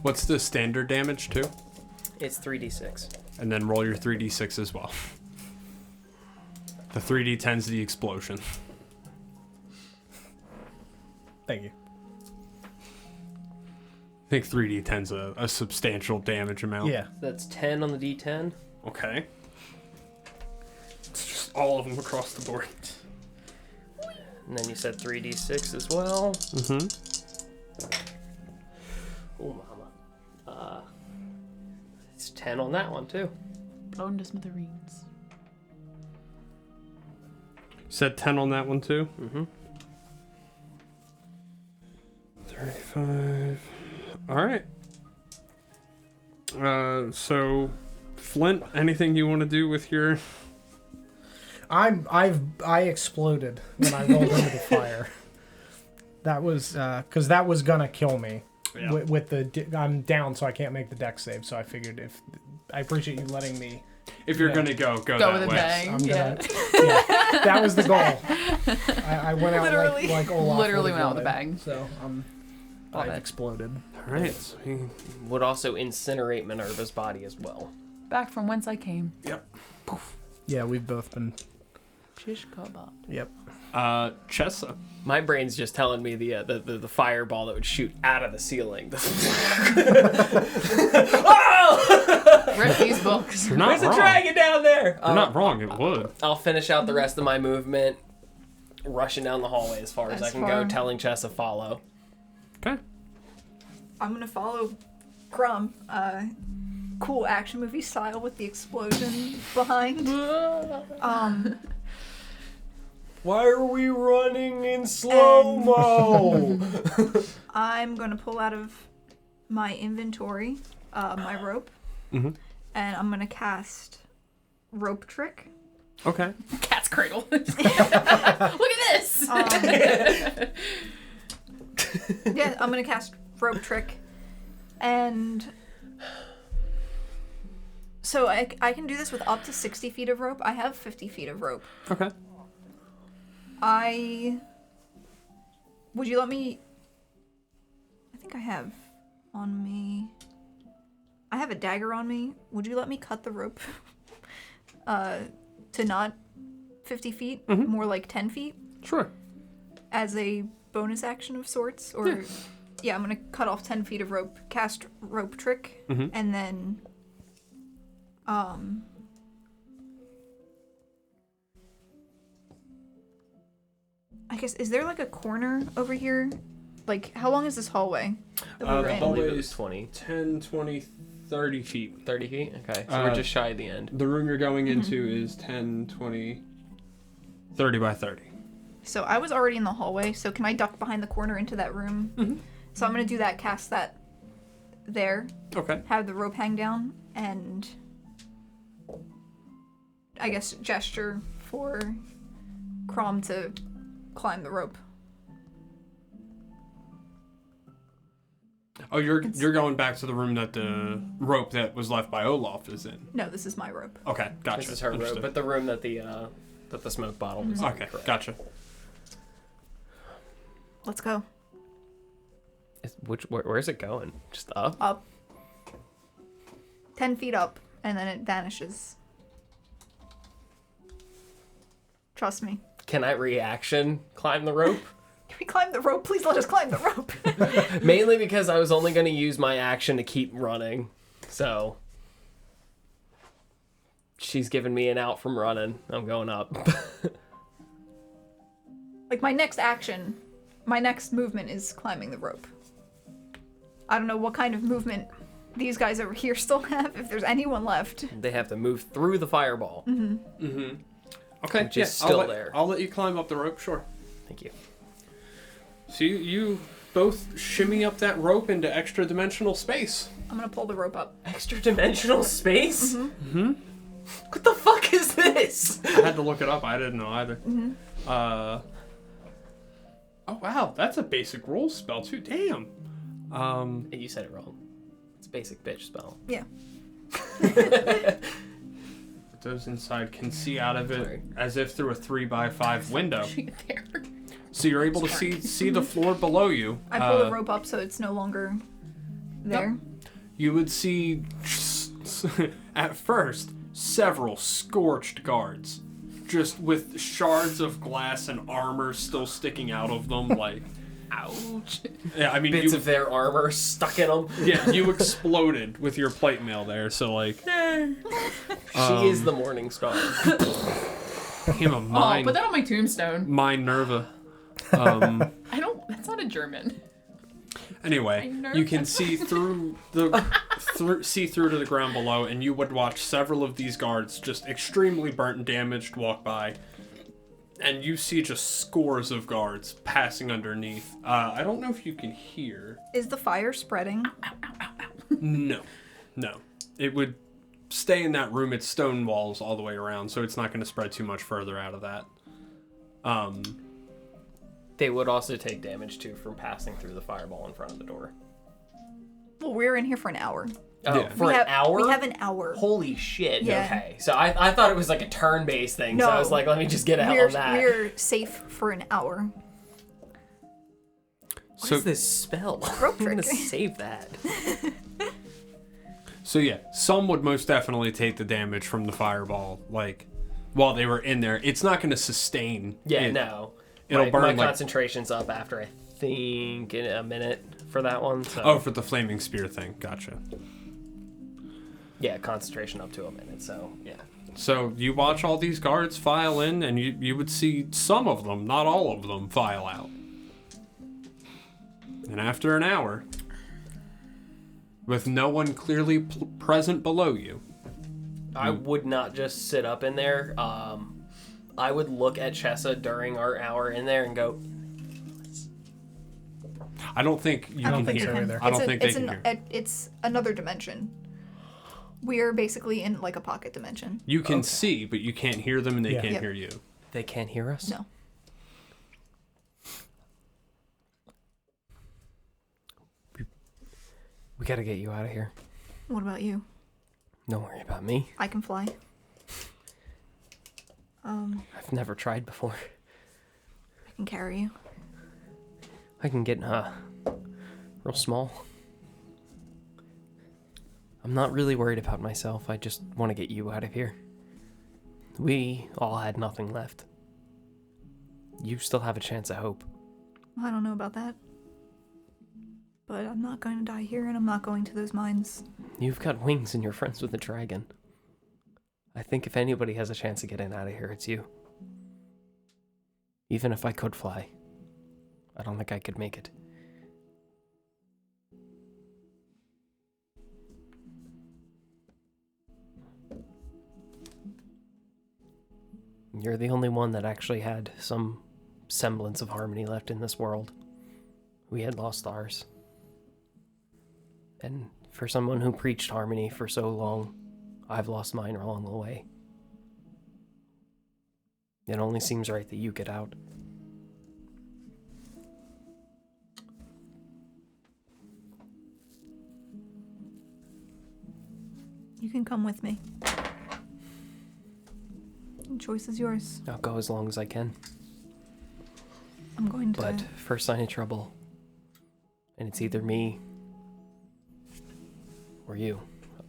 What's the standard damage too? It's 3d6. And then roll your 3d6 as well. The 3d10's the explosion. Thank you. I think 3d10's a substantial damage amount. Yeah. That's 10 on the d10. Okay. It's just all of them across the board. And then you said 3d6 as well. Mm-hmm. Oh, mama. It's 10 on that one, too. Blown to smithereens. Said 10 on that one too? Mm-hmm. 35. Alright. So Flint, anything you want to do with your... I exploded when I rolled into the fire. That was because that was gonna kill me. Yeah. With the I'm down, so I can't make the deck save. So I figured if I appreciate you letting me. If you're Yeah. gonna go Go that with a way. bang. I'm Yeah. gonna. Yeah, that was the goal. I went out Literally. like Olaf. Literally would've went out with a wanted. bang. So Love I've it. exploded. Alright. So Would also incinerate Minerva's body as well. Back from whence I came. yep. Yeah, we've both been. Shish kebab. Yep. Chessa. My brain's just telling me the fireball that would shoot out of the ceiling. Read these books. You're not There's wrong. a dragon down there! You're not wrong, it would. I'll finish out the rest of my movement, rushing down the hallway as far as I As can far- go, telling Chess to follow. Okay. I'm gonna follow Crumb. Cool action movie style with the explosion behind. Why are we running in slow-mo? I'm gonna pull out of my inventory my rope, Mm-hmm. and I'm gonna cast rope trick. Okay. Cat's cradle. Look at this. Yeah, I'm gonna cast rope trick, and so I can do this with up to 60 feet of rope. I have 50 feet of rope. Okay. Would you let me? I think I have on me. I have a dagger on me. Would you let me cut the rope to not 50 feet, more like 10 feet, Sure. as a bonus action of sorts? Or Yeah, I'm gonna cut off 10 feet of rope, cast rope trick, and then, I guess, is there like a corner over here? Like, how long is this hallway that we were the in? hallway believe it was is 20. 10, 20, 30 feet. 30 feet? Okay, so we're just shy of the end. The room you're going into is 10, 20, 30 by 30. So I was already in the hallway, so can I duck behind the corner into that room? So I'm gonna do that, cast that there, Okay. have the rope hang down, and I guess gesture for Crom to climb the rope. Oh, you're going back to the room that the rope that was left by Olaf is in. No, this is my rope. Okay, gotcha. This is her room, Understood. but the room that the smoke bottle was in. Okay, Correct. gotcha. Let's go. Where's it going? Just up? Up. 10 feet up, and then it vanishes. Trust me. Can I reaction climb the rope? Can we climb the rope? Please let us climb the rope. Mainly because I was only going to use my action to keep running. So she's giving me an out from running. I'm going up. Like, my next action, my next movement is climbing the rope. I don't know what kind of movement these guys over here still have, if there's anyone left. They have to move through the fireball. Okay, Which is still there. I'll let you climb up the rope, sure. Thank you. So you both shimmy up that rope into extra dimensional space. I'm gonna pull the rope up. Extra dimensional space? What the fuck is this? I had to look it up. I didn't know either. Oh wow, that's a basic roll spell too. Damn. You said it wrong. It's a basic bitch spell. Yeah. Those inside can see out of it Sorry. as if through a 3x5 window. There. So you're able to see the floor below you. I pull the rope up so it's no longer there. You would see, at first, several scorched guards, just with shards of glass and armor still sticking out of them, like. Ouch. Yeah, I mean, Bits you, of their armor stuck in them. yeah, you exploded with your plate mail there, so like. She is the morning star. Became a Oh, mine, put that on my tombstone. mine Nerva. I don't. That's not a German. Anyway, you can see through see through to the ground below, and you would watch several of these guards, just extremely burnt and damaged, walk by, and you see just scores of guards passing underneath. I don't know if you can hear. Is the fire spreading? No. It would stay in that room. It's stone walls all the way around, so it's not going to spread too much further out of that. They would also take damage too from passing through the fireball in front of the door. Well, we're in here for an hour. Oh, Yeah. for we an have, hour? We have an hour. Holy shit. Yeah. Okay. So I thought it was like a turn-based thing. So I was No. like, let me just get out We're, on that. we're safe for an hour. What is this spell? Rope I'm gonna trick. save that. So yeah, some would most definitely take the damage from the fireball, like while they were in there. It's not going to sustain. Yeah, it. no. It'll my, burn my like. concentration's up after I think in a minute for that one. So Oh, for the flaming spear thing. Gotcha. yeah, concentration up to a minute. So yeah. So you watch all these guards file in, and you would see some of them, not all of them, file out. And after an hour, with no one clearly present below you, I would not just sit up in there. I would look at Chessa during our hour in there and go, I don't think you I don't can think hear. so either. I don't think they can hear. It's another dimension. We're basically in like a pocket dimension. You can see, but you can't hear them, and they Yeah. can't Yep. hear you. they can't hear us? No. We gotta get you out of here. What about you? Don't worry about me. I can fly. I've never tried before. I can carry you. I can get real small. I'm not really worried about myself. I just want to get you out of here. We all had nothing left. You still have a chance of hope. I don't know about that. But I'm not going to die here, and I'm not going to those mines. You've got wings and you're friends with a dragon. I think if anybody has a chance of getting out of here, it's you. Even if I could fly, I don't think I could make it. You're the only one that actually had some semblance of harmony left in this world. We had lost ours. And for someone who preached harmony for so long, I've lost mine along the way. It only seems right that you get out. You can come with me. The choice is yours. I'll go as long as I can. I'm going to... But first sign of trouble, and it's either me or you,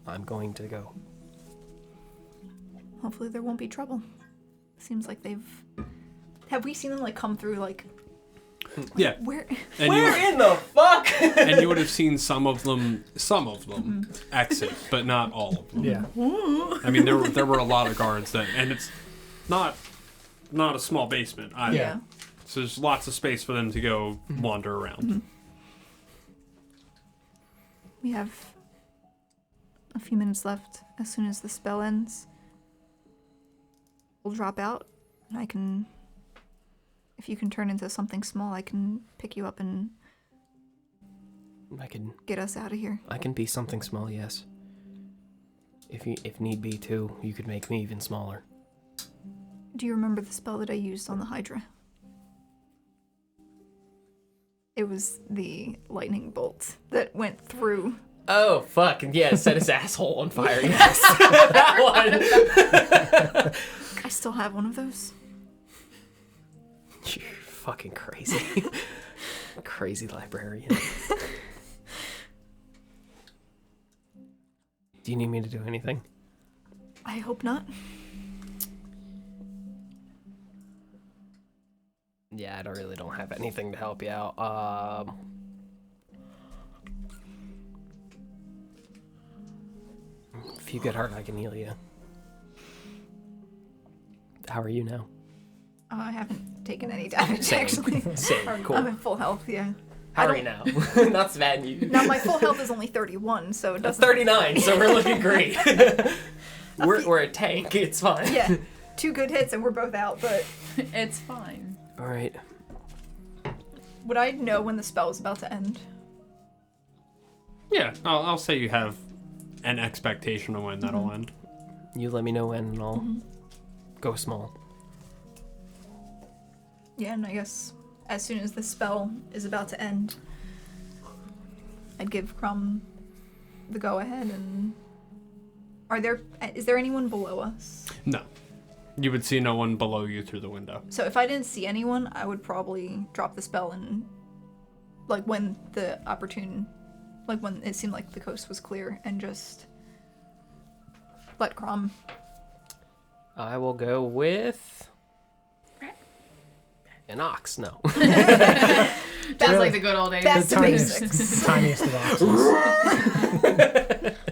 I'm going to go. Hopefully there won't be trouble. Seems like they've... Have we seen them, like, come through, like... Yeah. Where... And in the fuck? and you would have seen some of them exit, but not all of them. Yeah. I mean, there were a lot of guards that, and it's not a small basement either. Yeah. So there's lots of space for them to go wander around. We have a few minutes left. As soon as the spell ends, we'll drop out, and I can... If you can turn into something small, I can pick you up and get us out of here. I can be something small, yes. If need be too, you could make me even smaller. Do you remember the spell that I used on the Hydra? It was the lightning bolt that went through. Oh, fuck. Yeah, set his asshole on fire. Yes. That one. I still have one of those. You're fucking crazy. Crazy librarian. Do you need me to do anything? I hope not. Yeah, I really don't have anything to help you out. If you get hurt, I can heal you. How are you now? I haven't taken any damage, Same. actually. Same. Cool. I'm in full health, yeah. How are you now? Not bad news. Now, my full health is only 31, so it That's doesn't... 39, so we're looking great. we're a tank. It's fine. Yeah, 2 good hits and we're both out, but... It's fine. All right. Would I know when the spell is about to end? Yeah, I'll say you have an expectation of when that'll end. You let me know when, and I'll go small. Yeah, and I guess as soon as the spell is about to end, I'd give Crumb the go-ahead, and... Is there anyone below us? No. You would see no one below you through the window. So if I didn't see anyone, I would probably drop the spell and... Like, when the opportune... Like, when it seemed like the coast was clear, and just... let Crumb... I will go with an ox. No. That's like the good old days. That's The the tiniest, basics. tiniest of oxes.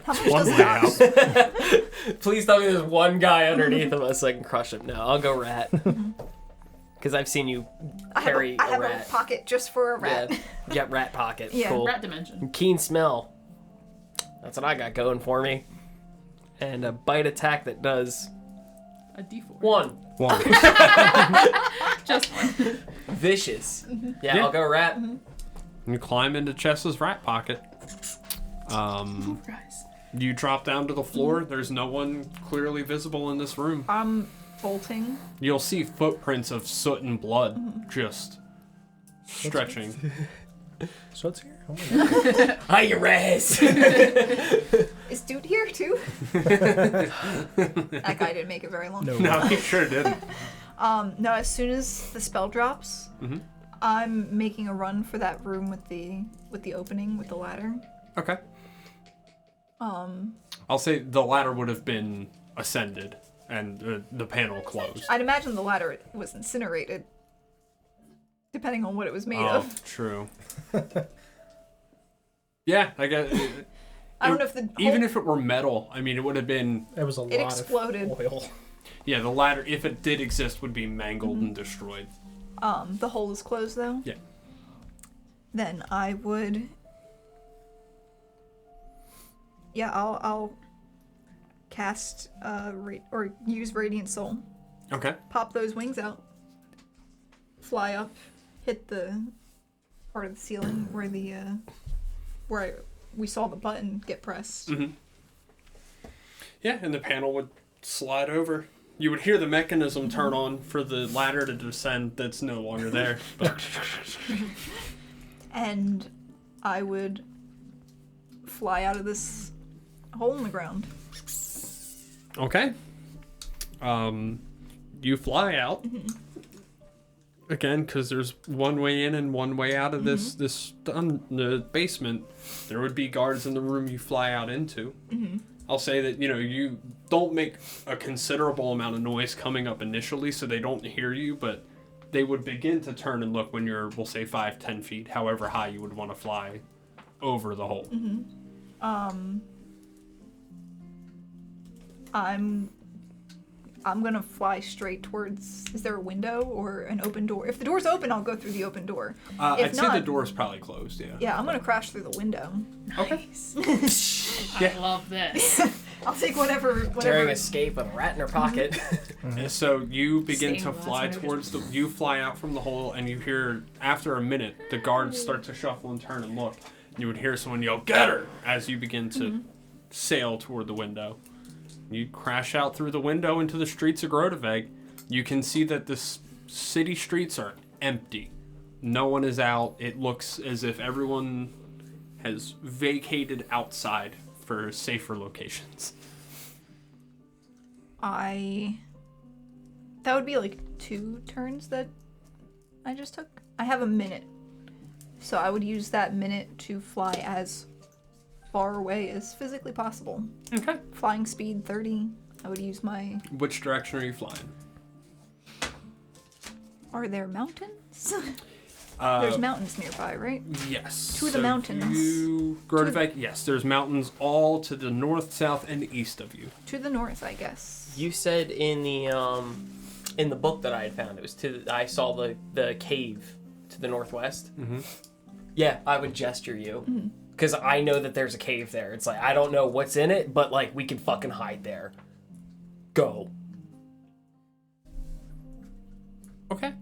How much One does way an ox? out. Please tell me there's one guy underneath of us so I can crush him. No, I'll go rat. Because I've seen you carry I have a rat. a pocket just for a rat. Yeah, rat pocket. Yeah. Cool. Rat dimension. Keen smell. That's what I got going for me. And a bite attack that does A D4. 1. One. Just one. Vicious. Yeah, Yeah. I'll go rat. You climb into Chess's rat pocket. Guys. You drop down to the floor. There's no one clearly visible in this room. I'm bolting. You'll see footprints of soot and blood just stretching. So it's here. Oh my God. Hi, res. Is Dude here too? That guy didn't make it very long. No. No, he sure didn't. No, as soon as the spell drops, I'm making a run for that room with the opening with the ladder. Okay. I'll say the ladder would have been ascended and the panel closed. I'd imagine the ladder was incinerated, depending on what it was made of. True. Yeah, I guess. I don't know if the Even if it were metal, I mean, it would have been. It was a lot exploded. of oil. Yeah, the ladder, if it did exist, would be mangled and destroyed. the hole is closed though. Yeah. Then I would. Yeah, I'll cast or use Radiant Soul. Okay. Pop those wings out. Fly up, hit the part of the ceiling where the we saw the button get pressed. Mm-hmm. Yeah, and the panel would slide over. You would hear the mechanism turn on for the ladder to descend that's no longer there. But... And I would fly out of this hole in the ground. Okay. You fly out. Again, because there's one way in and one way out of the basement. There would be guards in the room you fly out into. I'll say that, you don't make a considerable amount of noise coming up initially, so they don't hear you, but they would begin to turn and look when you're, we'll say, 5-10 feet, however high you would want to fly over the hole. I'm gonna fly straight towards. Is there a window or an open door? If the door's open, I'll go through the open door. I'd say the door's probably closed, yeah. Yeah, I'm gonna crash through the window. Nice. Yeah. I love this. I'll take whatever. Daring escape with a rat in her pocket. And so you begin Same to last fly night. towards you fly out from the hole, and you hear, after a minute, the guards start to shuffle and turn and look. You would hear someone yell, "Get her!" as you begin to sail toward the window. You crash out through the window into the streets of Groteveg. You can see that the city streets are empty. No one is out. It looks as if everyone has vacated outside for safer locations. That would be like 2 turns that I just took. I have a minute. So I would use that minute to fly as far away as physically possible. Okay. Flying speed 30. I would use my... Which direction are you flying? Are there mountains? There's mountains nearby, right? Yes. To the mountains. Groteveg, yes. There's mountains all to the north, south, and east of you. To the north, I guess. You said in the book that I had found, it was I saw the cave to the northwest. Mm-hmm. Yeah, I would gesture you. Because I know that there's a cave there. It's like, I don't know what's in it, but, like, we can fucking hide there. Go. Okay.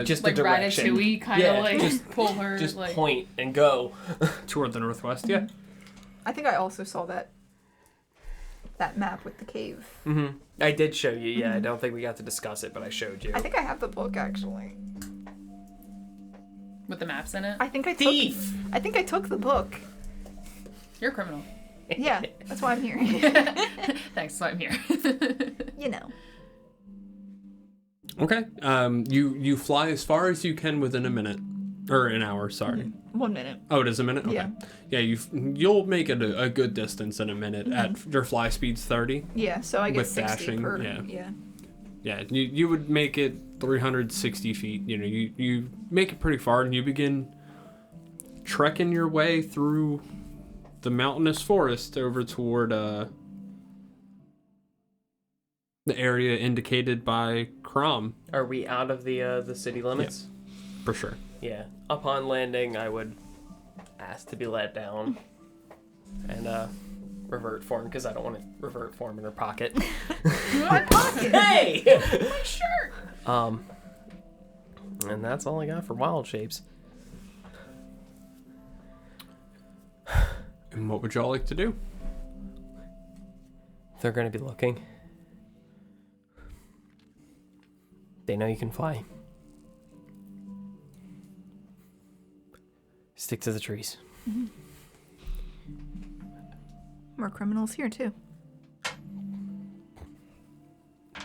Just Like the direction. Ratatouille, kind of Yeah, like just- pull her. Just like, point and go. Toward the northwest, yeah. I think I also saw that map with the cave. Mm-hmm. I did show you, yeah. I don't think we got to discuss it, but I showed you. I think I have the book, actually. with the maps in it. I think I took... Thief! I think I took the book. You're a criminal. Yeah, that's why I'm here. Thanks, that's why I'm here. You know. Okay. You fly as far as you can within a minute. Or an hour, sorry. 1 minute. Oh, it is a minute? Okay. Yeah. Yeah, you'll make it a good distance in a minute. At your fly speed's 30. Yeah, so I get With 60 dashing, per... yeah. Yeah, you would make it 360 feet. You make it pretty far, and you begin trekking your way through the mountainous forest over toward the area indicated by Crom. Are we out of the city limits? For sure. Yeah. Upon landing, I would ask to be let down and revert form, because I don't want to revert form in her pocket. My pocket! Hey! My shirt! And that's all I got for wild shapes. And what would y'all like to do? They're going to be looking. They know you can fly. Stick to the trees. More criminals here, too.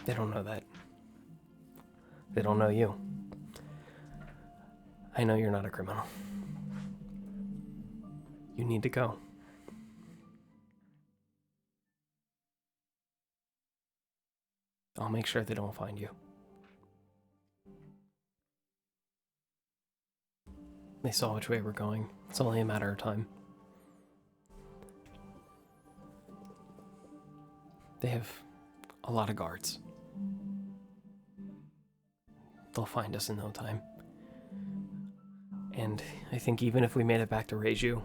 They don't know that. They don't know you. I know you're not a criminal. You need to go. I'll make sure they don't find you. They saw which way we're going. It's only a matter of time. They have a lot of guards. They'll find us in no time. And I think even if we made it back to Reiju,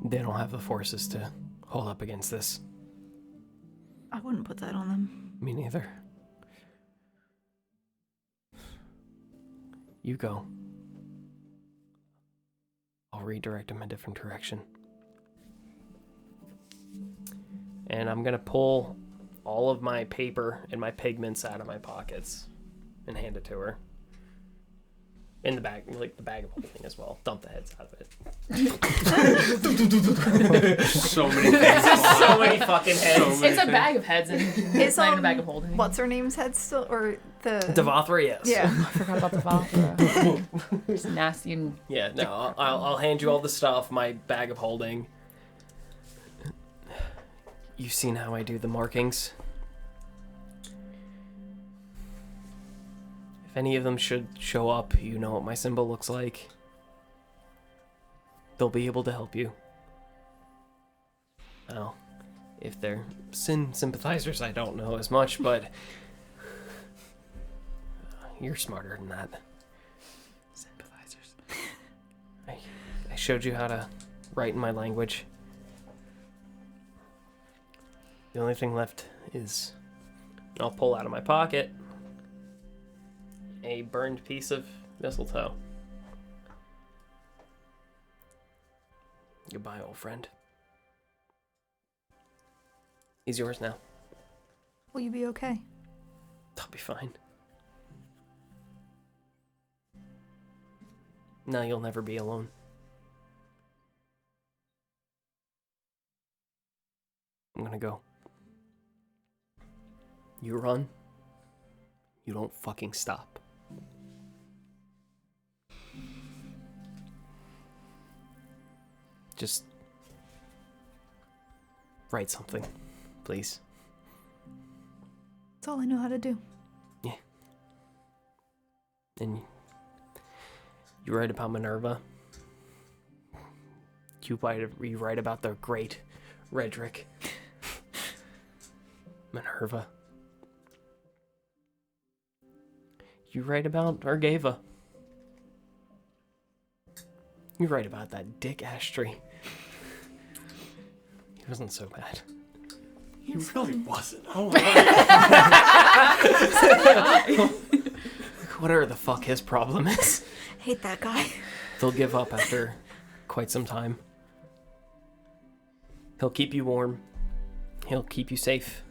they don't have the forces to hold up against this. I wouldn't put that on them. Me neither. You go. I'll redirect him a different direction. And I'm gonna pull all of my paper and my pigments out of my pockets and hand it to her. In the bag, like the bag of holding as well. Dump the heads out of it. So many things. So many fucking heads. It's a bag of heads and it's not even a bag of holding. What's her name's head still, or the Devathra, yes. Yeah. I forgot about the Valkyra. It's nasty and Yeah, no, I'll hand you all the stuff, my bag of holding. You've seen how I do the markings. If any of them should show up, you know what my symbol looks like. They'll be able to help you. Well, if they're Sin sympathizers, I don't know as much, but you're smarter than that. Sympathizers. I showed you how to write in my language. The only thing left is I'll pull out of my pocket a burned piece of mistletoe. Goodbye, old friend. He's yours now. Will you be okay? I'll be fine. Now you'll never be alone. I'm gonna go. You run. You don't fucking stop. Just write something, please. That's all I know how to do. Yeah. And you write about Minerva. You write about the great Redrick. Minerva. You write about Argava. You write about that dick Ashtray. He wasn't so bad. He really wasn't. Oh, Whatever the fuck his problem is. Hate that guy. They'll give up after quite some time. He'll keep you warm. He'll keep you safe.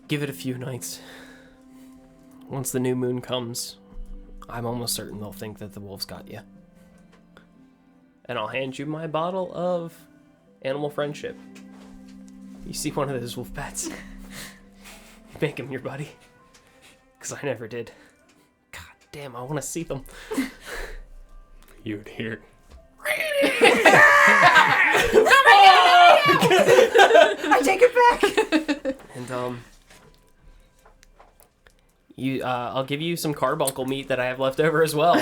Give it a few nights. Once the new moon comes, I'm almost certain they'll think that the wolves got you. And I'll hand you my bottle of animal friendship. You see one of those wolf pets, make him your buddy. Because I never did. God damn, I want to see them. you would hear. I take it back. And I'll give you some carbuncle meat that I have left over as well.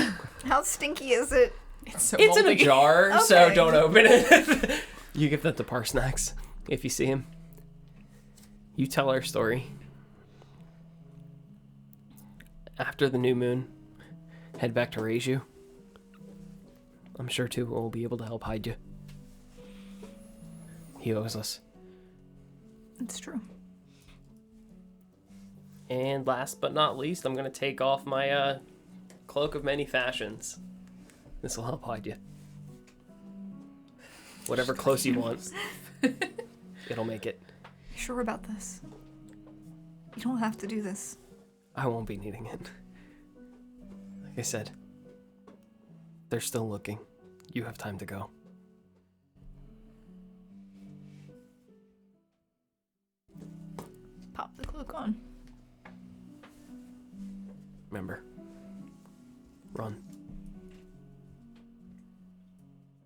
How stinky is it? it's so It's in a moldy. jar, so Okay. don't open it. You give that to Parsnax if you see him. You tell our story. After the new moon, head back to Reiju. I'm sure Tuva will be able to help hide you. He owes us. It's true. And last but not least, I'm going to take off my cloak of many fashions. This will help hide you. Whatever clothes you want, it'll make it. You sure about this? You don't have to do this. I won't be needing it. Like I said, they're still looking. You have time to go. Pop the cloak on. Remember, run.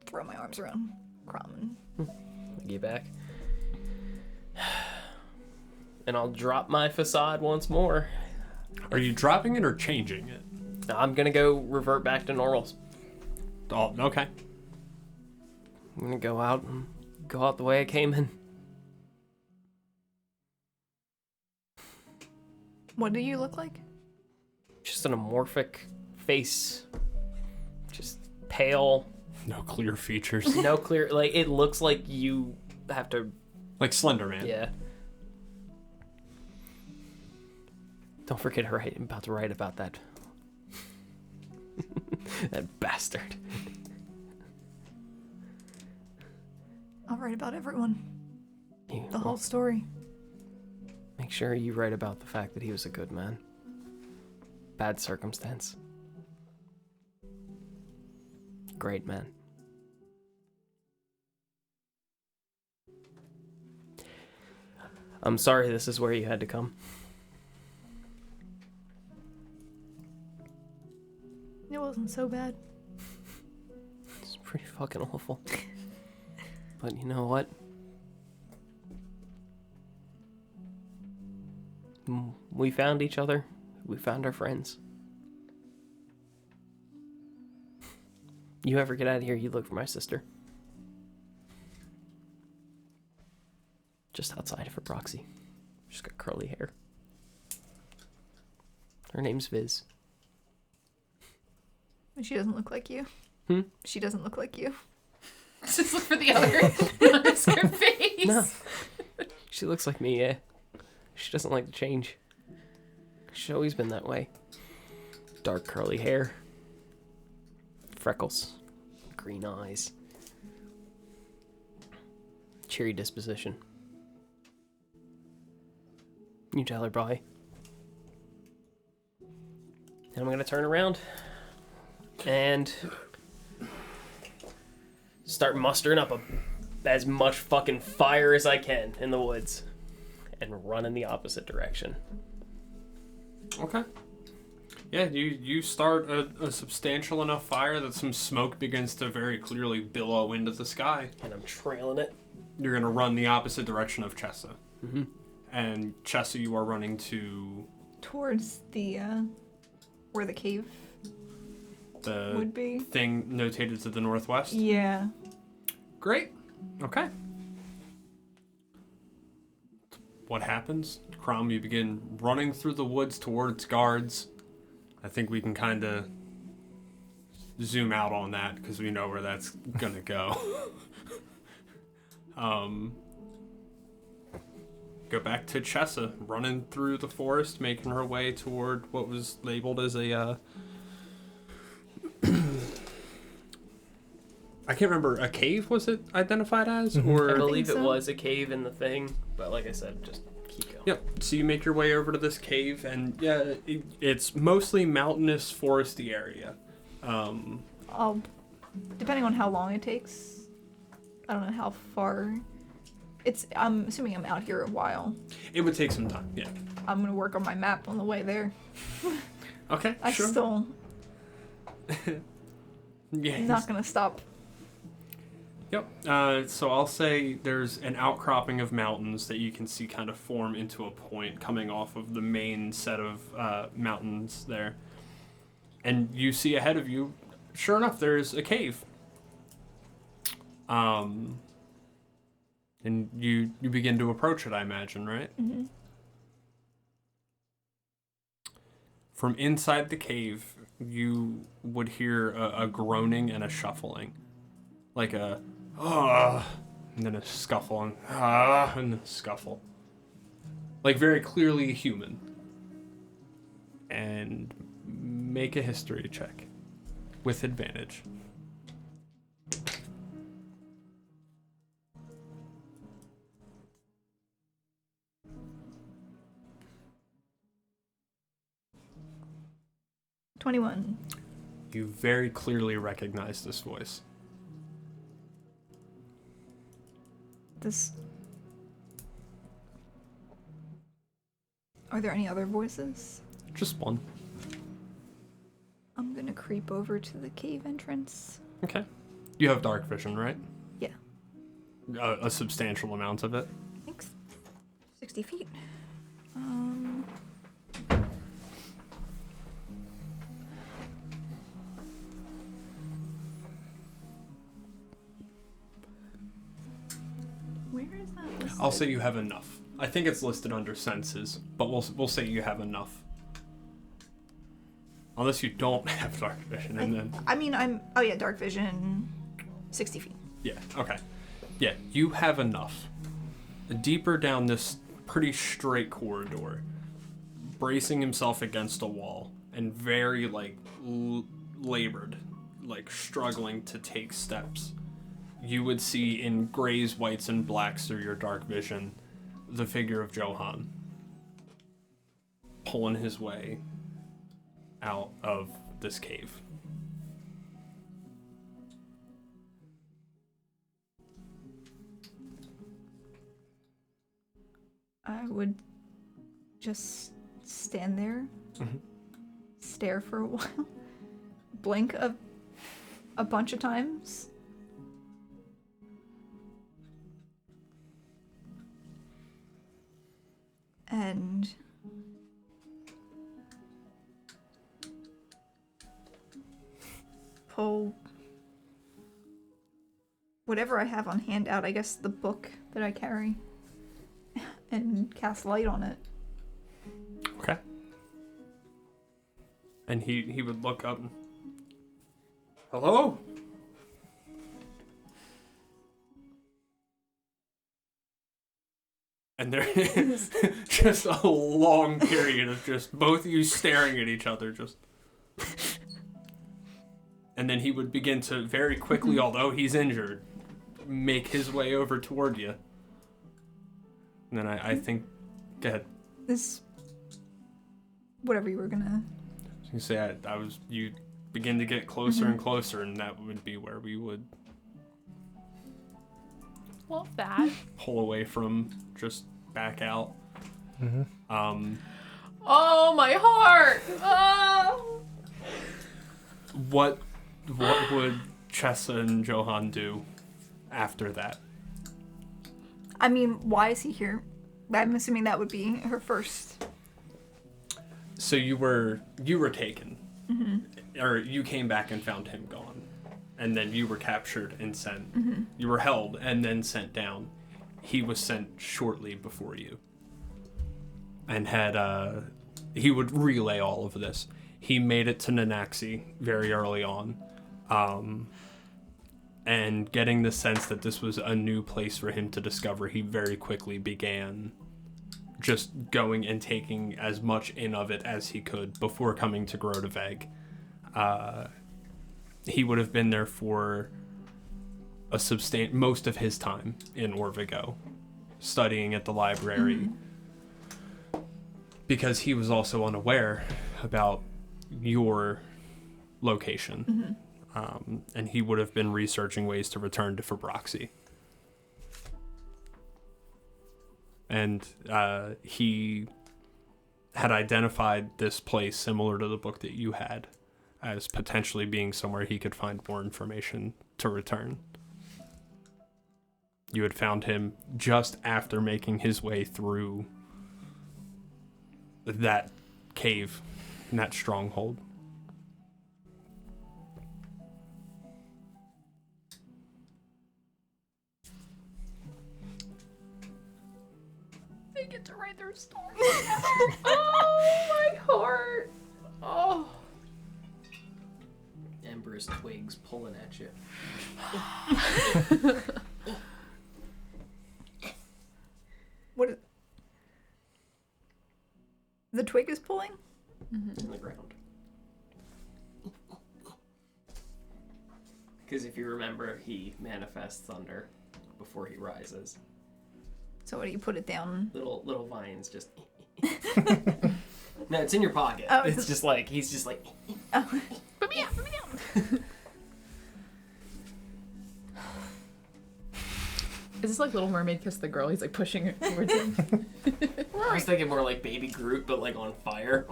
Throw my arms around Crom and Get back. And I'll drop my facade once more. Are you dropping it or changing it? I'm gonna go revert back to normals. Oh, okay. I'm gonna go out the way I came in. What do you look like? Just an amorphic face. Just pale. No clear features. No clear. Like, it looks like you have to. Like Slender Man. Yeah. Don't forget, I'm about to write about that. That bastard. I'll write about everyone. You- The whole story. Make sure you write about the fact that he was a good man. Bad circumstance. Great man. I'm sorry this is where you had to come. It wasn't so bad. It's pretty fucking awful. But you know what? We found each other. We found our friends. You ever get out of here, you look for my sister. Just outside of her proxy. She's got curly hair. Her name's Viz. She doesn't look like you. She doesn't look like you. Just look for the other nondescript face. No. She looks like me, yeah. She doesn't like to change. She's always been that way. Dark curly hair. Freckles. Green eyes. Cheery disposition. You tell her bye. And I'm gonna turn around and start mustering up as much fucking fire as I can in the woods and run in the opposite direction. Okay. Yeah, you start a substantial enough fire that some smoke begins to very clearly billow into the sky. And I'm trailing it. You're going to run the opposite direction of Chessa. Mm-hmm. And Chessa, you are running to Towards the, where the cave the would be. thing notated to the northwest. Yeah. Great. Okay. What happens? Crom, you begin running through the woods towards guards. I think we can kind of zoom out on that because we know where that's gonna go. Go back to Chessa, running through the forest, making her way toward what was labeled as a I can't remember, a cave was it identified as? Mhm. Or I believe think it so. was a cave in the thing, but like I said, just keep going. Yep. So you make your way over to this cave, and yeah, it's mostly mountainous, foresty area. I'll, depending on how long it takes, I don't know how far. I'm assuming I'm out here a while. It would take some time. Yeah. I'm gonna work on my map on the way there. Okay. I sure. still Yeah. not gonna stop. Yep. So I'll say there's an outcropping of mountains that you can see kind of form into a point coming off of the main set of mountains there. And you see ahead of you, sure enough, there's a cave. And you begin to approach it, I imagine, right? Mm-hmm. From inside the cave, you would hear a groaning and a shuffling. Like a, and then a scuffle, and a scuffle. Like very clearly human. And make a history check with advantage. $21. You very clearly recognize this voice. Are there any other voices? Just one. I'm gonna creep over to the cave entrance. Okay. You have dark vision, right? Yeah. A substantial amount of it. Thanks. 60 feet. I'll say you have enough. I think it's listed under senses, but we'll say you have enough. Unless you don't have dark vision, and then... I mean, dark vision, 60 feet. Yeah, okay. Yeah, you have enough. Deeper down this pretty straight corridor, bracing himself against a wall, and very, labored, struggling to take steps, you would see in grays, whites, and blacks through your dark vision the figure of Johann pulling his way out of this cave. I would just stand there, stare for a while, blink a bunch of times. And pull whatever I have on hand out, I guess the book that I carry, and cast light on it. Okay. And he would look up. Hello? And there is just a long period of just both of you staring at each other, just. And then he would begin to very quickly, although he's injured, make his way over toward you. And then I think, go ahead. This, whatever you were gonna. You say you begin to get closer and closer, and that would be where we would Love that. pull away from, just back out. Oh, my heart! Oh. What would Chessa and Johann do after that? I mean, why is he here? I'm assuming that would be her first. So you were taken, or you came back and found him gone, and then you were captured and sent. You were held and then sent down. He was sent shortly before you, and he would relay all of this. He made it to Nanaxi very early on, and getting the sense that this was a new place for him to discover, he very quickly began just going and taking as much in of it as he could before coming to Grodeveg. He would have been there for most of his time in Orvigo, studying at the library, because he was also unaware about your location, and he would have been researching ways to return to Fabroxy. And he had identified this place similar to the book that you had as potentially being somewhere he could find more information to return. You had found him just after making his way through that cave, that stronghold. They get to write their story. Oh, my heart. Oh. Embers, twigs pulling at you. What? The twig is pulling? In the ground. Because if you remember, he manifests thunder before he rises. So what do you put it down? Little vines just. No, it's in your pocket. Oh, it's just like he's just like. Oh. Put me out, put me out. Is this like Little Mermaid Kiss the Girl? He's like pushing her towards him. I was thinking more like Baby Groot, but like on fire.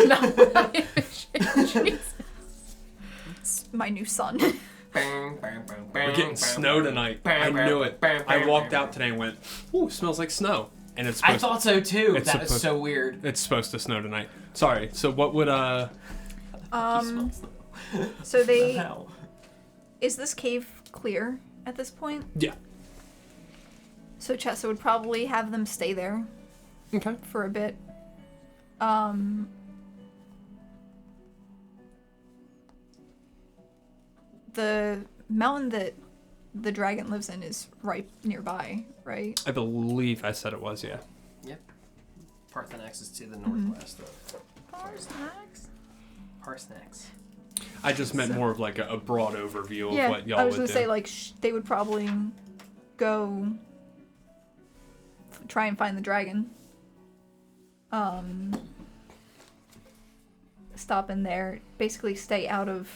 No. Jesus. It's my new son. We're getting snow tonight. I knew it. I walked out today and went, ooh, smells like snow. And it's I thought so too. It's That is so weird. It's supposed to snow tonight. Sorry. So what would So they Hell. is this cave clear at this point? Yeah. So Chessa would probably have them stay there Okay. for a bit. The mountain that the dragon lives in is right nearby, right? I believe I said it was, yeah. Yep. Parthenax is to the northwest of Parsnax. I just meant more of like a broad overview of what y'all I was would gonna do. say like they would probably go try and find the dragon. Stop in there, basically stay out of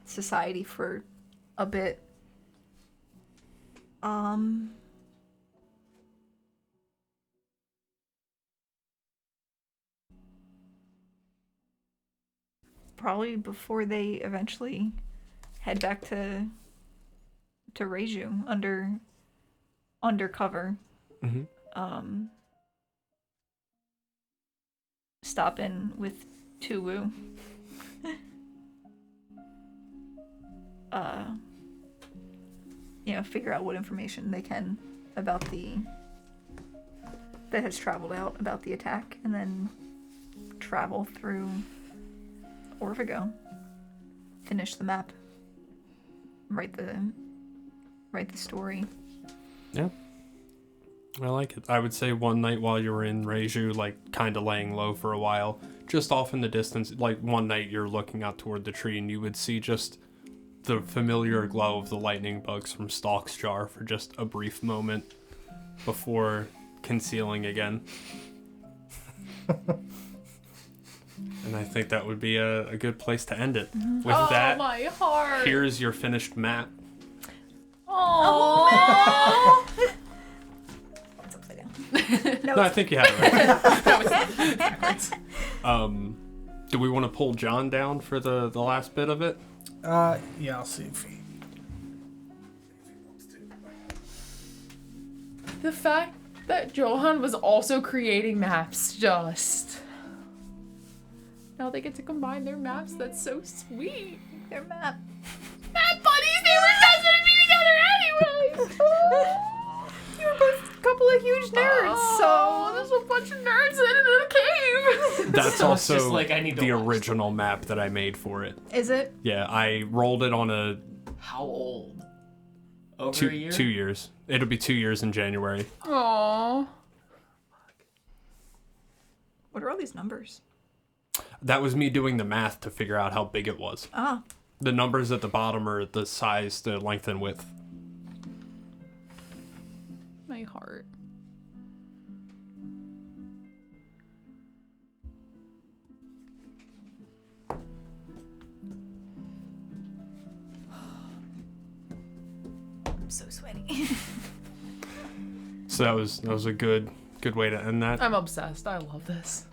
society for a bit. Probably before they eventually head back to Reiju undercover. Mm-hmm. Stop in with Tuwu. Figure out what information they can about that has traveled out about the attack, and then travel through Orvigo. Finish the map. Write the story. Yeah. I like it. I would say one night while you were in Reiju, like, kind of laying low for a while, just off in the distance, like, one night you're looking out toward the tree and you would see just the familiar glow of the lightning bugs from Stalk's jar for just a brief moment before concealing again. And I think that would be a good place to end it. With that, my heart. here's your finished map. Oh. It's upside down. No, I think you have it right. Do we want to pull John down for the last bit of it? Yeah, I'll see if he wants to. The fact that Johan was also creating maps, just now they get to combine their maps. That's so sweet. Their map. Map buddies, they were destined to be together anyways. You were both a couple of huge nerds, so there's a bunch of nerds in a cave. That's So it's also just like, I need to the watch original map that I made for it. Is it? Yeah, I rolled it on a How old? Over two a year? 2 years. It'll be 2 years in January. Aww. What are all these numbers? That was me doing the math to figure out how big it was. Ah, The numbers at the bottom are the size, the length, and width. My heart. I'm so sweaty. So that was a good way to end that. I'm obsessed. I love this.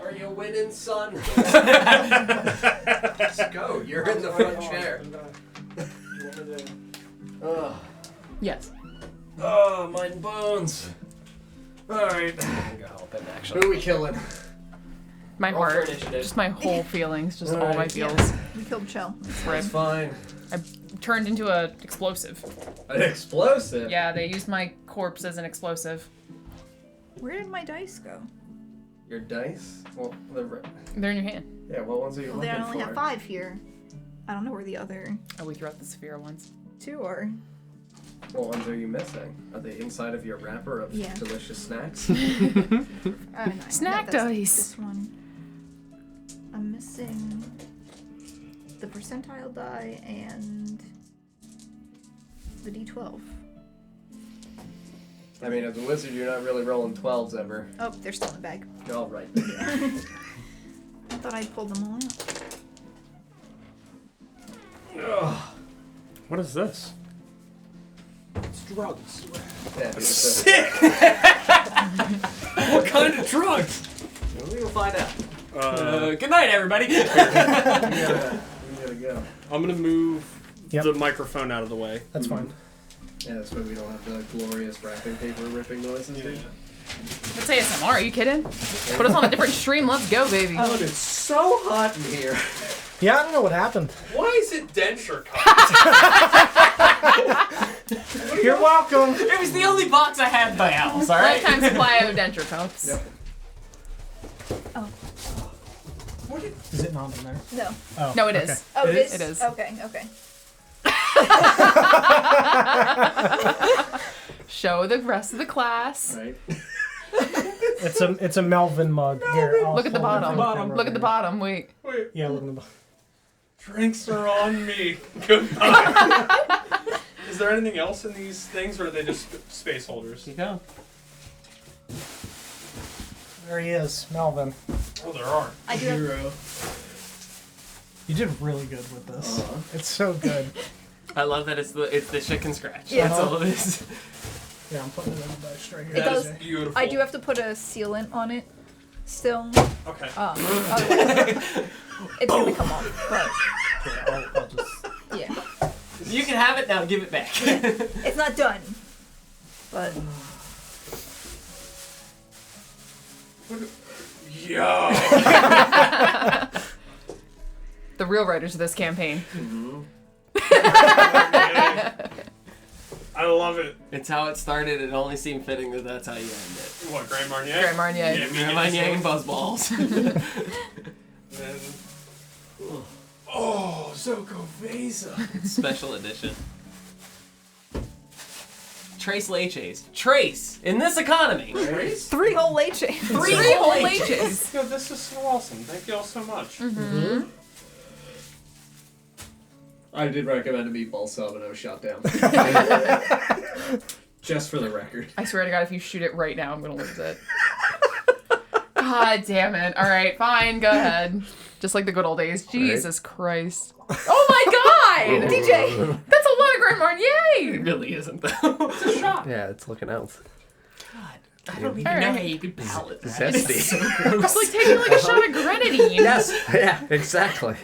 Are you winning, son? Let's go. You're in the front chair. Oh, Yes. my bones. All right. I'm gonna help him, actually. Who are we killing? My Roll for heart. initiative. Just my whole feelings. Just all my Alright. feels. We killed Chell. That's fine. I turned into a explosive. An explosive? Yeah, they used my corpse as an explosive. Where did my dice go? Your dice? Well, They're in your hand. yeah, what ones are you Well, looking they only for? have 5 here. I don't know where the other Oh, we threw out the sphere ones. 2 are. What ones are you missing? Are they inside of your wrapper of Yeah. delicious snacks? No, Snack that's dice. This one. I'm missing the percentile die and the D12. I mean, as a wizard, you're not really rolling 12s ever. Oh, they're still in the bag. All right. I thought I pulled them all out. Ugh. What is this? It's drugs. Yeah, What kind of drugs? we'll find out. Good night, everybody. We gotta go. I'm gonna move Yep. the microphone out of the way. That's fine. Yeah, that's why we don't have the glorious wrapping paper ripping noises, dude. That's ASMR. Are you kidding? Put us on a different stream. Let's go, baby. Oh, it's so hot in here. Yeah, I don't know what happened. Why is it denture cups? You're welcome. It was the only box I had in my house, alright? Lifetime supply of denture cups. Yep. Oh. Is it not in there? No. Oh, No, it okay. is. Oh, It it is? It is. Okay, okay. Show the rest of the class. Right. It's a Melvin mug. Here, I'll Look at the hold it bottom. for camera Look at the here. bottom. Wait. Wait, Yeah, look at the bottom. drinks are on me. Goodbye. Is there anything else in these things, or are they just space holders? You go. There he is, Melvin. Oh, there are. I do have, Hero. You did really good with this. Uh-huh. It's so good. I love that it's the chicken scratch. Yeah. That's all it is. Yeah, I'm putting it in the dice right here. It does- AJ. Beautiful. I do have to put a sealant on it still. Okay. Otherwise, it's gonna come off. But Here, I'll just... yeah, You can have it now. Give it back. it's not done. But Yo. The real writers of this campaign. I love it. It's how it started. It only seemed fitting that that's how you end it. What, Grand Marnier? Grand Marnier. Yeah, me Grandma and Yang this Buzzballs. one. Then... Oh, Zoko Vesa. Special edition. Trace Leches. Trace! In this economy! 3 whole late chains. Three whole whole H's. H's. Yo, this is so awesome. Thank you all so much. I did recommend a meatball sub and I was shot down. Just for the record. I swear to God, if you shoot it right now, I'm gonna lose it. God damn it. Alright, fine, go ahead. Just like the good old days. Jesus Christ. Oh my God! DJ! That's a lot of Grand Marnier! It really isn't, though. It's a shot. Yeah, it's looking out. I don't even All know right. how you could palate that. Zesty. It's so gross. It's like taking like a shot of grenadine. Yes. Yeah, exactly.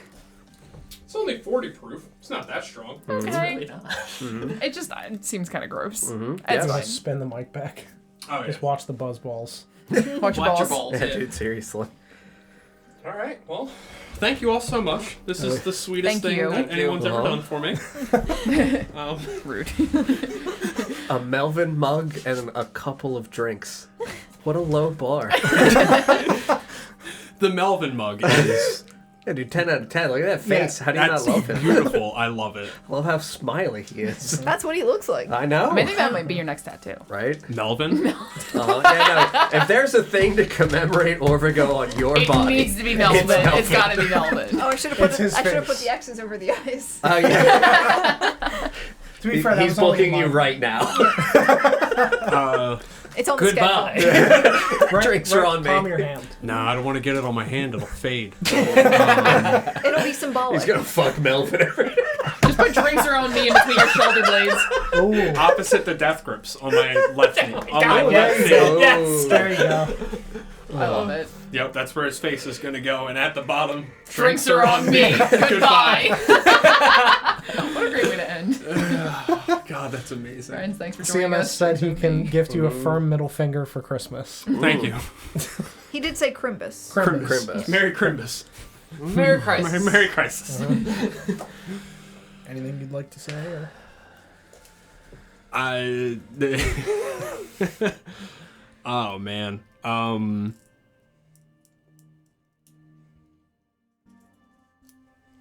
It's only 40 proof. It's not that strong. It's Okay. really not. It seems kind of gross. Mhm. It's I'm fine. gonna spin the mic back. Oh, yeah. Just watch the buzz balls. Watch your Watch your balls. balls. Yeah, Yeah. dude, seriously. All right. Well, thank you all so much. This is the sweetest Thank thing you. that Thank you. anyone's ever Uh-huh. done for me. Rude. A Melvin mug and a couple of drinks. What a low bar. The Melvin mug is... Yeah, dude, 10 out of 10. Look at that face. Yeah, How do you That's not love him? beautiful. I love it. I love how smiley he is. That's what he looks like. I know. I think that might be your next tattoo. Right? Melvin? Yeah, no. If there's a thing to commemorate Orvigo on your It body. needs to be Melvin. Melvin. It's gotta be Melvin. Oh, I should have It's put his put face. the X's over the eyes. Oh, yeah. To be fair, that He's was only booking you mine. right now. It's on the Goodbye. schedule. Drinks are on me. Palm of your hand. Nah, I don't want to get it on my hand. It'll fade. It'll be symbolic. He's gonna fuck Melvin every Just put drinks around me in between your shoulder blades. Ooh. Opposite the death grips on my left knee. On my God, left yes. knee. Yes. There you go. I love it. Yep, that's where his face is gonna go. And at the bottom, Drinks are on me. Goodbye. What a great way to end. God, that's amazing. Friends, thanks for joining CMS us. said he can gift you a firm middle finger for Christmas. Thank you. He did say Crimbus. Crimbus. Merry Crimbus. Merry Christ. Merry Crisis. Anything you'd like to say? Or? Oh man.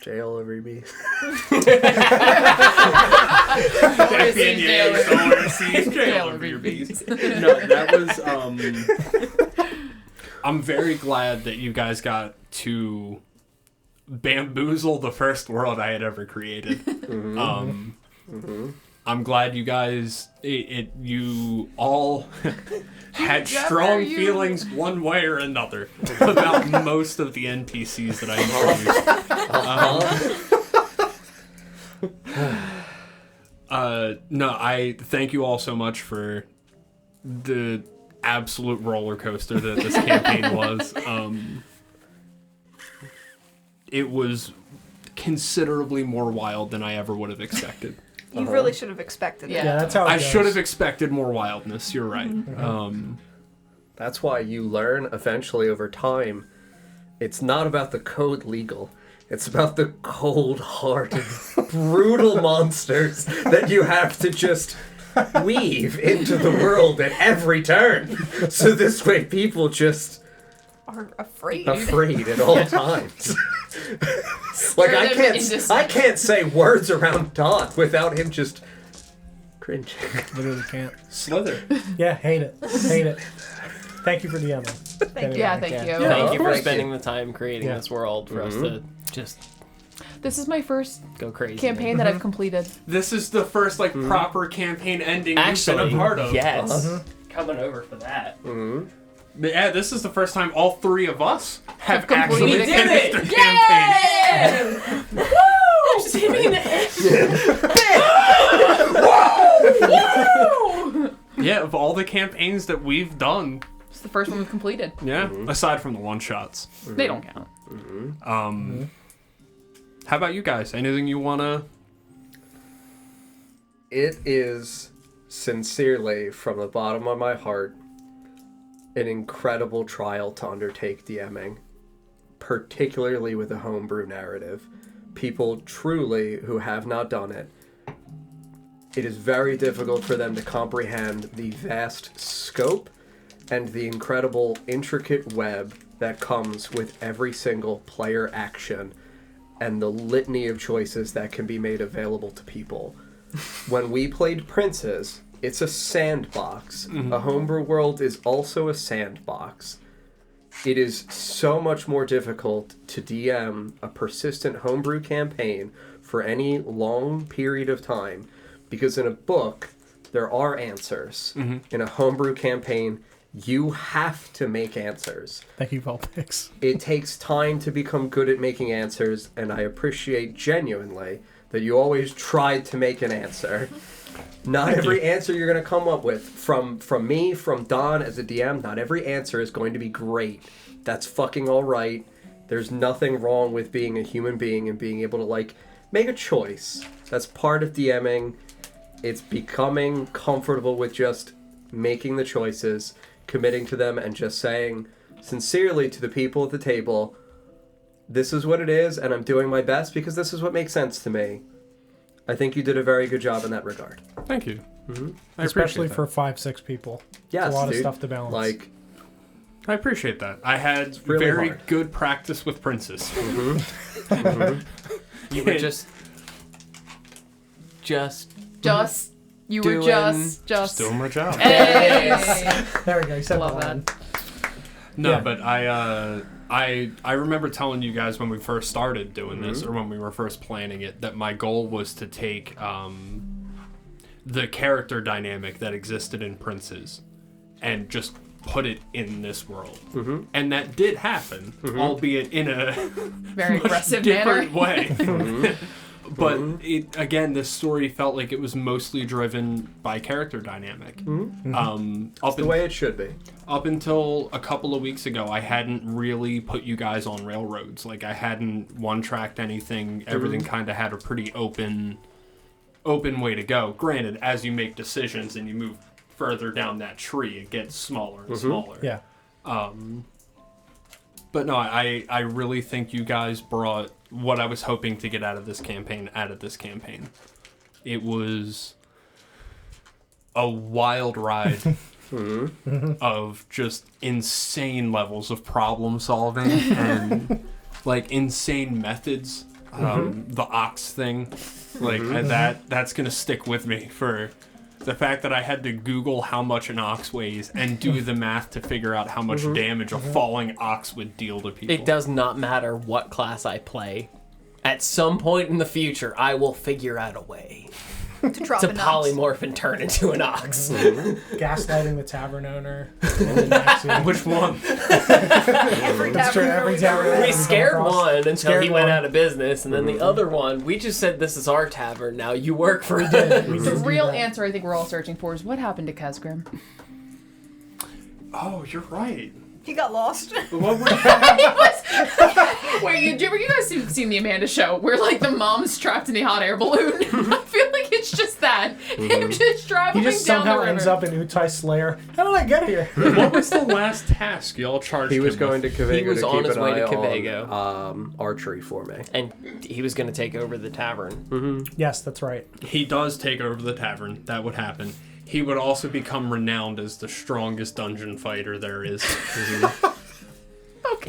Jail every me. No, that was I'm very glad that you guys got to bamboozle the first world I had ever created. I'm glad you guys you all had strong feelings one way or another about most of the NPCs that I introduced. No, I thank you all so much for the absolute roller coaster that this campaign was. It was considerably more wild than I ever would have expected. You really should have expected Yeah. it. Yeah, that's how it I goes. should have expected more wildness. You're right. That's why you learn eventually over time. It's not about the code legal. It's about the cold-hearted, brutal monsters that you have to just weave into the world at every turn. So this way people just Are afraid. afraid at all times. Like Scare them into I can't say words around Don without him just cringing. Literally can't. Slither. Yeah, hate it. Hate it. Thank you for DMing. Thank you. Yeah, thank you. Thank Yeah, you for thank spending you. the time creating Yeah. this world for us to just This is my first go crazy. campaign that I've completed. This is the first proper campaign ending you've been a part of. yes. Coming over for that. Yeah, this is the first time all three of us have Have actually completed finished it. a campaign. Woo! Just hit me in the head. Yeah, of all the campaigns that we've done, It's the first one we've completed. yeah, aside from the one shots. They don't count. How about you guys? Anything you wanna? It is sincerely, from the bottom of my heart, an incredible trial to undertake DMing, particularly with a homebrew narrative. People truly who have not done it, it is very difficult for them to comprehend the vast scope and the incredible intricate web that comes with every single player action and the litany of choices that can be made available to people. When we played Princes, it's a sandbox. A homebrew world is also a sandbox. It is so much more difficult to DM a persistent homebrew campaign for any long period of time, because in a book, there are answers. In a homebrew campaign, you have to make answers. Thank you, Volpix. It takes time to become good at making answers, and I appreciate genuinely that you always tried to make an answer. Not every answer you're going to come up with, from me, from Don as a DM, not every answer is going to be great. That's fucking alright. There's nothing wrong with being a human being and being able to, like, make a choice. That's part of DMing. It's becoming comfortable with just making the choices, committing to them, and just saying sincerely to the people at the table, this is what it is, and I'm doing my best because this is what makes sense to me. I think you did a very good job in that regard. Thank you. I Especially appreciate for 5-6 people. Yes, It's a lot dude. of stuff to balance. Like, that. I appreciate that. I had really very hard. good practice with Princes. You were just You Doing- were just Doing my job. Hey. there we go. You said Love that. that. No, Yeah. but I remember telling you guys when we first started doing this, or when we were first planning it, that my goal was to take the character dynamic that existed in Princes and just put it in this world. And that did happen, albeit in a Very aggressive manner. different way. But again, this story felt like it was mostly driven by character dynamic. the way it should be. Up until a couple of weeks ago, I hadn't really put you guys on railroads. Like, I hadn't one-tracked anything. Everything kind of had a pretty open way to go. Granted, as you make decisions and you move further down that tree, it gets smaller and smaller. Yeah. But no, I really think you guys brought what I was hoping to get out of this campaign. It was a wild ride of just insane levels of problem solving and like insane methods. The ox thing, like that's gonna stick with me for the fact that I had to Google how much an ox weighs and do the math to figure out how much damage a falling ox would deal to people. It does not matter what class I play. At some point in the future, I will figure out a way To drop to an ox. polymorph and turn into an ox. Gaslighting the tavern owner. And then actually- Which one? Every That's true, tavern. every tavern. We scared across. one until Scared he went one. out of business, and then the other one, we just said, this is our tavern now. You work for us. We The did do real that. answer I think we're all searching for is what happened to Kesgrim? Oh, you're right. He got lost. What were Wait, you guys seen the Amanda show where like the mom's trapped in a hot air balloon? I feel like it's just that. Him just He traveling just down the somehow river. ends up in Utai's Slayer. How did I get here? what was the last task y'all charged He was him going with? to Kavego He was to on keep his an way eye to Kavego. on archery for me. And he was going to take over the tavern. Yes, that's right. He does take over the tavern. That would happen. He would also become renowned as the strongest dungeon fighter there is.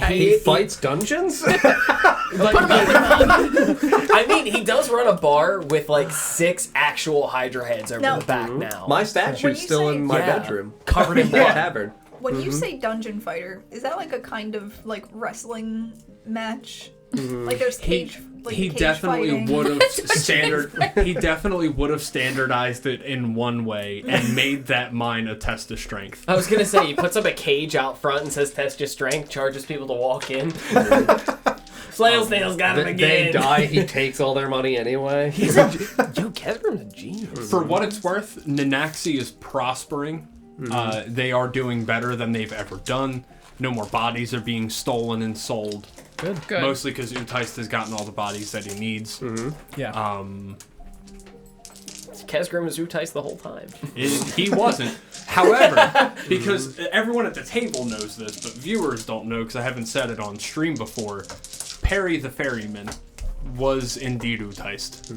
He fights dungeons? I mean, he does run a bar with like 6 actual Hydra heads over Now- the back now. My When statue's you still say- in my Yeah. bedroom. Covered in In the blood. tavern. When you say dungeon fighter, is that like a kind of like wrestling match? Like there's cage. Like He cage definitely fighting. would have He definitely would have standardized it in one way and made that mine a test of strength. I was gonna say, he puts up a cage out front and says test your strength, charges people to walk in. Flailsnail's gotta They begin. die, he takes all their money anyway. Yo, Kesgrim's a genius. For what it's worth, Nanaxi is prospering. They are doing better than they've ever done. No more bodies are being stolen and sold. Good. Good. Mostly because Uteist has gotten all the bodies that he needs. Yeah. Kesgrim was Utais the whole time. He wasn't. However, because everyone at the table knows this, but viewers don't know because I haven't said it on stream before, Perry the Ferryman was indeed Uteist.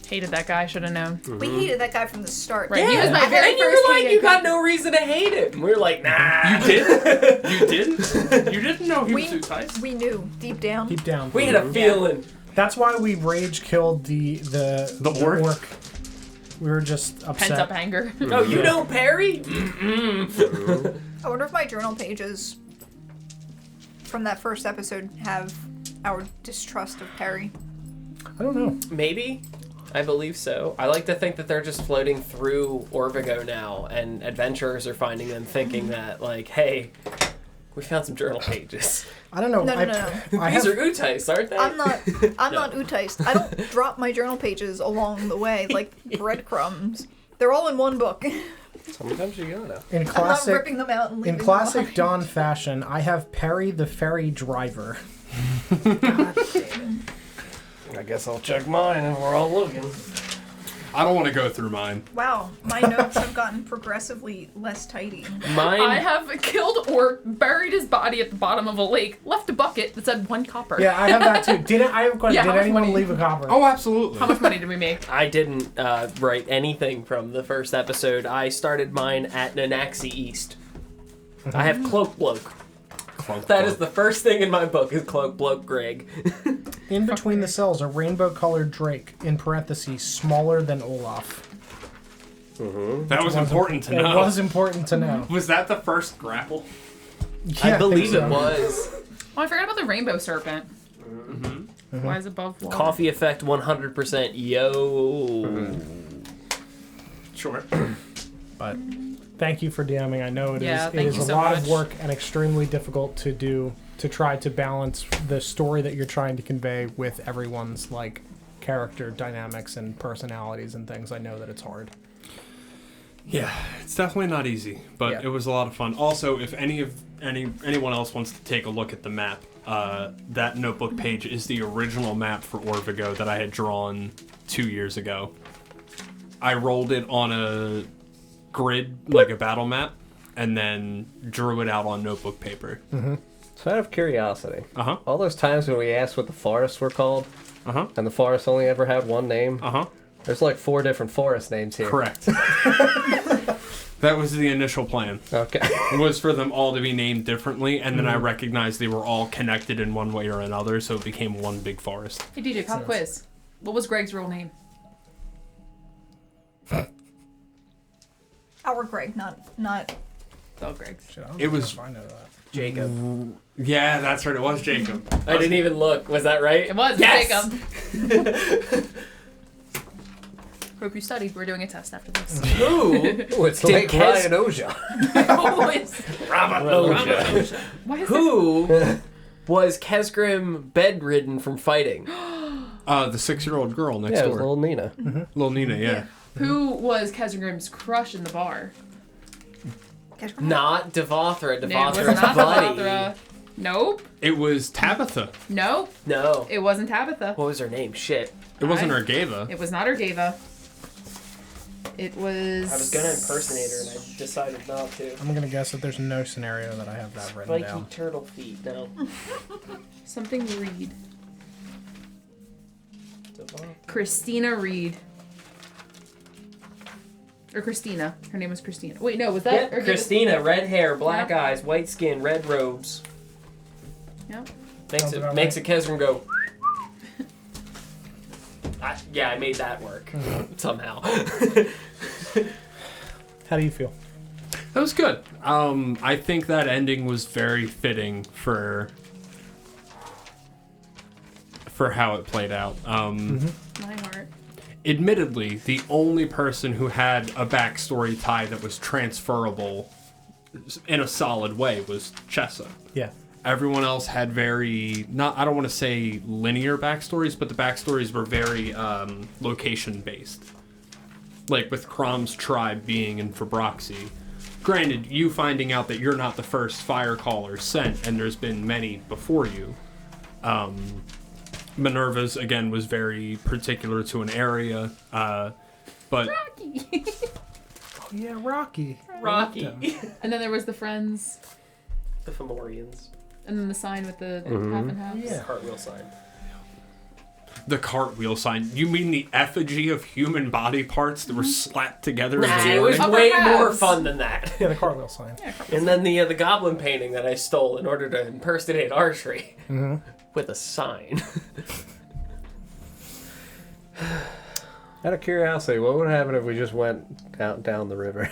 Hated that guy. Should have known. We hated that guy from the start. Right. He was my very and you first were like, hated you got guy. no reason to hate him. We were like, nah. You did? You didn't? You didn't know he was Uteist? We knew deep down. Deep down. We had a feeling. That's why we rage killed the orc? We were just upset. Pent up anger. Oh, you know Perry? I wonder if my journal pages from that first episode have our distrust of Perry. I don't know. Maybe. I believe so. I like to think that they're just floating through Orvigo now, and adventurers are finding them thinking that, like, hey, we found some journal pages. I don't know. No. I These have, are Utais, aren't they? I'm not Uteist. I don't drop my journal pages along the way like breadcrumbs. They're all in one book. Sometimes you gotta. in I'm not classic ripping them out and leaving in them classic behind. Dawn fashion, I have Perry the ferry driver. I guess I'll check mine and we're all looking. I don't want to go through mine. Wow, my notes have gotten progressively less tidy. Mine. I have killed orc, buried his body at the bottom of a lake, left a bucket that said 1 copper. Yeah, I have that too. I have a question. Yeah, how Did much anyone money? leave a copper? Oh, absolutely. How much money did we make? I didn't write anything from the first episode. I started mine at Nanaxi East. I have Cloak Bloke. That is the first thing in my book is Cloak Bloke Greg. In between the cells, a rainbow-colored drake, in parentheses, smaller than Olaf. That was important to know. It was important to know. Was that the first grapple? Yeah, I believe think it so. was. Oh, I forgot about the rainbow serpent. Why is it above water? Coffee effect 100%. Yo. Sure. But thank you for DMing. I know it Yeah, is thank you a so lot much. of work and extremely difficult to do to try to balance the story that you're trying to convey with everyone's like character dynamics and personalities and things. I know that it's hard. Yeah, it's definitely not easy, but Yeah. it was a lot of fun. Also, if anyone else wants to take a look at the map, that notebook page is the original map for Orvigo that I had drawn 2 years ago. I rolled it on a grid, like a battle map, and then drew it out on notebook paper. So out of curiosity, Uh-huh. all those times when we asked what the forests were called, Uh-huh. and the forest only ever had one name, Uh-huh. there's like 4 different forest names here. Correct. That was the initial plan. Okay. Was for them all to be named differently, and then I recognized they were all connected in one way or another, so it became one big forest. Hey, DJ, pop quiz. What was Greg's real name? Our Greg, not Oh, Greg's. Shit, I don't It know was- if I know that. Jacob. Yeah, that's right. It was Jacob. I didn't even look. Was that right? It was Yes! Jacob. Hope you studied. We're doing a test after this. Who? Oh, it's Did like Kes- Ryan Oja. Oh, it's- Who Who? was Kesgrim bedridden from fighting? The 6-year-old girl next Yeah, it was door. little Nina. Little Nina, yeah. Who was Kesgrim's crush in the bar? Not Devothra. No, it was Devothra's not buddy. Devothra. Nope. It was Tabitha. Nope. No. It wasn't Tabitha. What was her name? Shit. It wasn't I- Ergava. It was not Ergava. It was. I was gonna impersonate her and I decided not to. I'm gonna guess that there's no scenario that I have that written Spiky down. turtle feet. No. Something Reed. Devothra. Christina Reed. Or Christina. Her name was Christina. Wait, no, was that? Yeah, Christina, red hair, black eyes, white skin, red robes. Yep. Makes a Kesrin go. I made that work somehow. How do you feel? That was good. I think that ending was very fitting for how it played out. My heart. Admittedly, the only person who had a backstory tie that was transferable in a solid way was Chessa. Yeah. Everyone else had I don't want to say linear backstories, but the backstories were very location-based. Like with Crom's tribe being in Fabroxy. Granted, you finding out that you're not the first fire caller sent, and there's been many before you. Minerva's, again, was very particular to an area, but... Rocky. Oh, yeah, Rocky. Rocky. And then there was the friends. The Fomorians. And then the sign with the half and half. Yeah. Cartwheel sign. The cartwheel sign. You mean the effigy of human body parts that were slapped together? Nah, in the it was morning? way Upper more halves. fun than that. Yeah, the cartwheel sign. And then the goblin painting that I stole in order to impersonate archery with a sign. Out of curiosity, what would happen if we just went out down the river?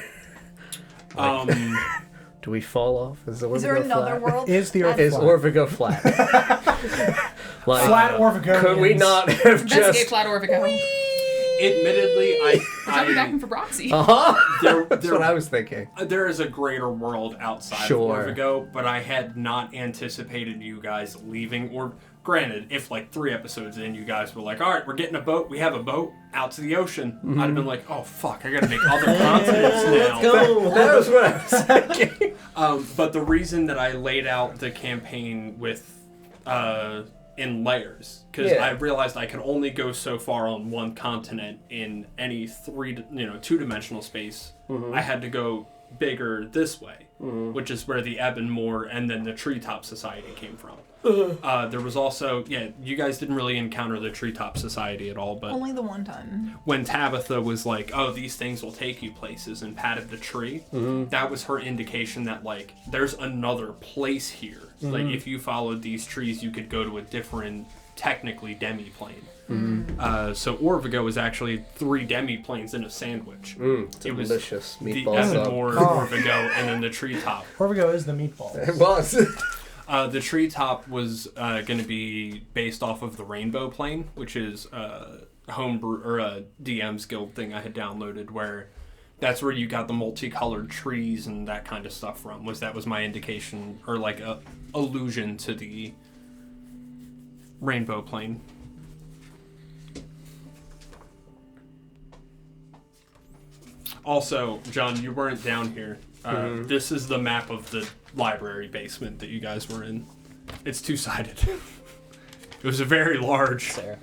Do we fall off? Is Is there another world? Is the Earth Is flat? Orvigo flat? Like, Flat Orvigo. could we not have Investigate just... Flat Orvico. Admittedly, We're jumping back in Fabroxy. That's what I was thinking. there is a greater world outside Sure. of Orvigo, but I had not anticipated you guys leaving. Or, granted, if like 3 episodes in, you guys were like, all right, we're getting a boat. We have a boat out to the ocean. I'd have been like, oh, fuck, I gotta make other continents now. Go. That was what I was thinking. But the reason that I laid out the campaign with in layers, because Yeah. I realized I could only go so far on one continent in any 2-dimensional space. I had to go bigger this way, which is where the Ebon Moor and then the Treetop Society came from. There was also, you guys didn't really encounter the Treetop Society at all, but Only the one time. when Tabitha was like, oh, these things will take you places, and patted the tree, that was her indication that, like, there's another place here. Like, if you followed these trees, you could go to a different, technically, demi-plane. So Orvigo was actually 3 demi-planes in a sandwich. It was Delicious the meatball sub. Ebonmore, Orvigo, and then the treetop. Orvigo is the meatball. It was. The treetop was going to be based off of the Rainbow Plane, which is a homebrew or a DM's Guild thing I had downloaded, where that's where you got the multicolored trees and that kind of stuff from. That was my indication or like a allusion to the Rainbow Plane. Also, John, you weren't down here. This is the map of the library basement that you guys were in. It's 2-sided. It was a very large... Sarah.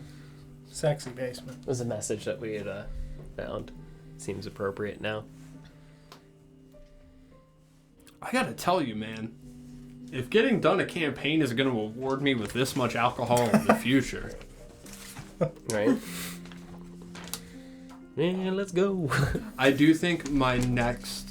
Sexy basement. Was a message that we had found. Seems appropriate now. I gotta tell you, man. If getting done a campaign is gonna award me with this much alcohol in the future... Right? Yeah, let's go. I do think my next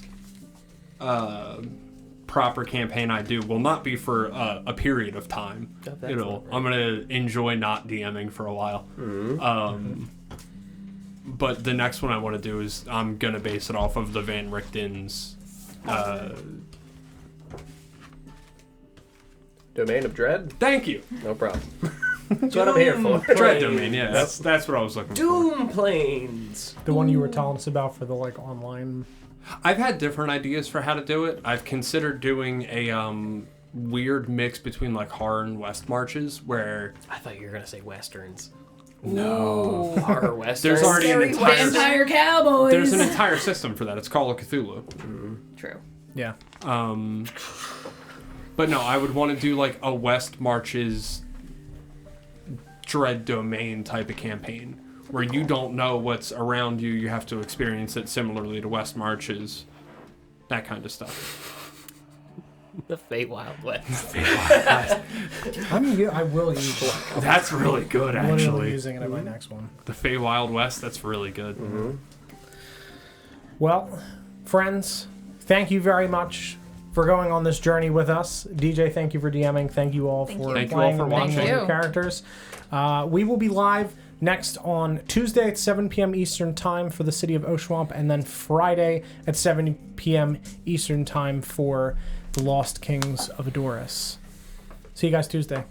proper campaign I do will not be for a period of time. Oh, that's not right. I'm gonna enjoy not DMing for a while. But the next one I want to do is I'm gonna base it off of the Van Richten's Domain of Dread? Thank you. No problem. That's what I'm here for. Dread Domain, yeah. That's what I was looking for. Doom planes. The one you were telling us about for the like online. I've had different ideas for how to do it. I've considered doing a weird mix between like horror and West Marches, where I thought you were gonna say westerns. no, Horror westerns. there's already an Scary entire Vampire cowboys. there's an entire system for that. It's Call of Cthulhu. True. Yeah. But no, I would want to do like a West Marches Dread Domain type of campaign, where you don't know what's around you. You have to experience it similarly to West Marches, that kind of stuff. The Feywild West. I will use it. That's really good, I'm literally actually. using it in my next one. The Feywild West, that's really good. Well, friends, thank you very much for going on this journey with us. DJ, thank you for DMing. Thank you all for Thank you all playing for and managing watching. your characters. We will be live next on Tuesday at 7 p.m. Eastern Time for the City of Oshwamp, and then Friday at 7 p.m. Eastern Time for the Lost Kings of Adoris. See you guys Tuesday.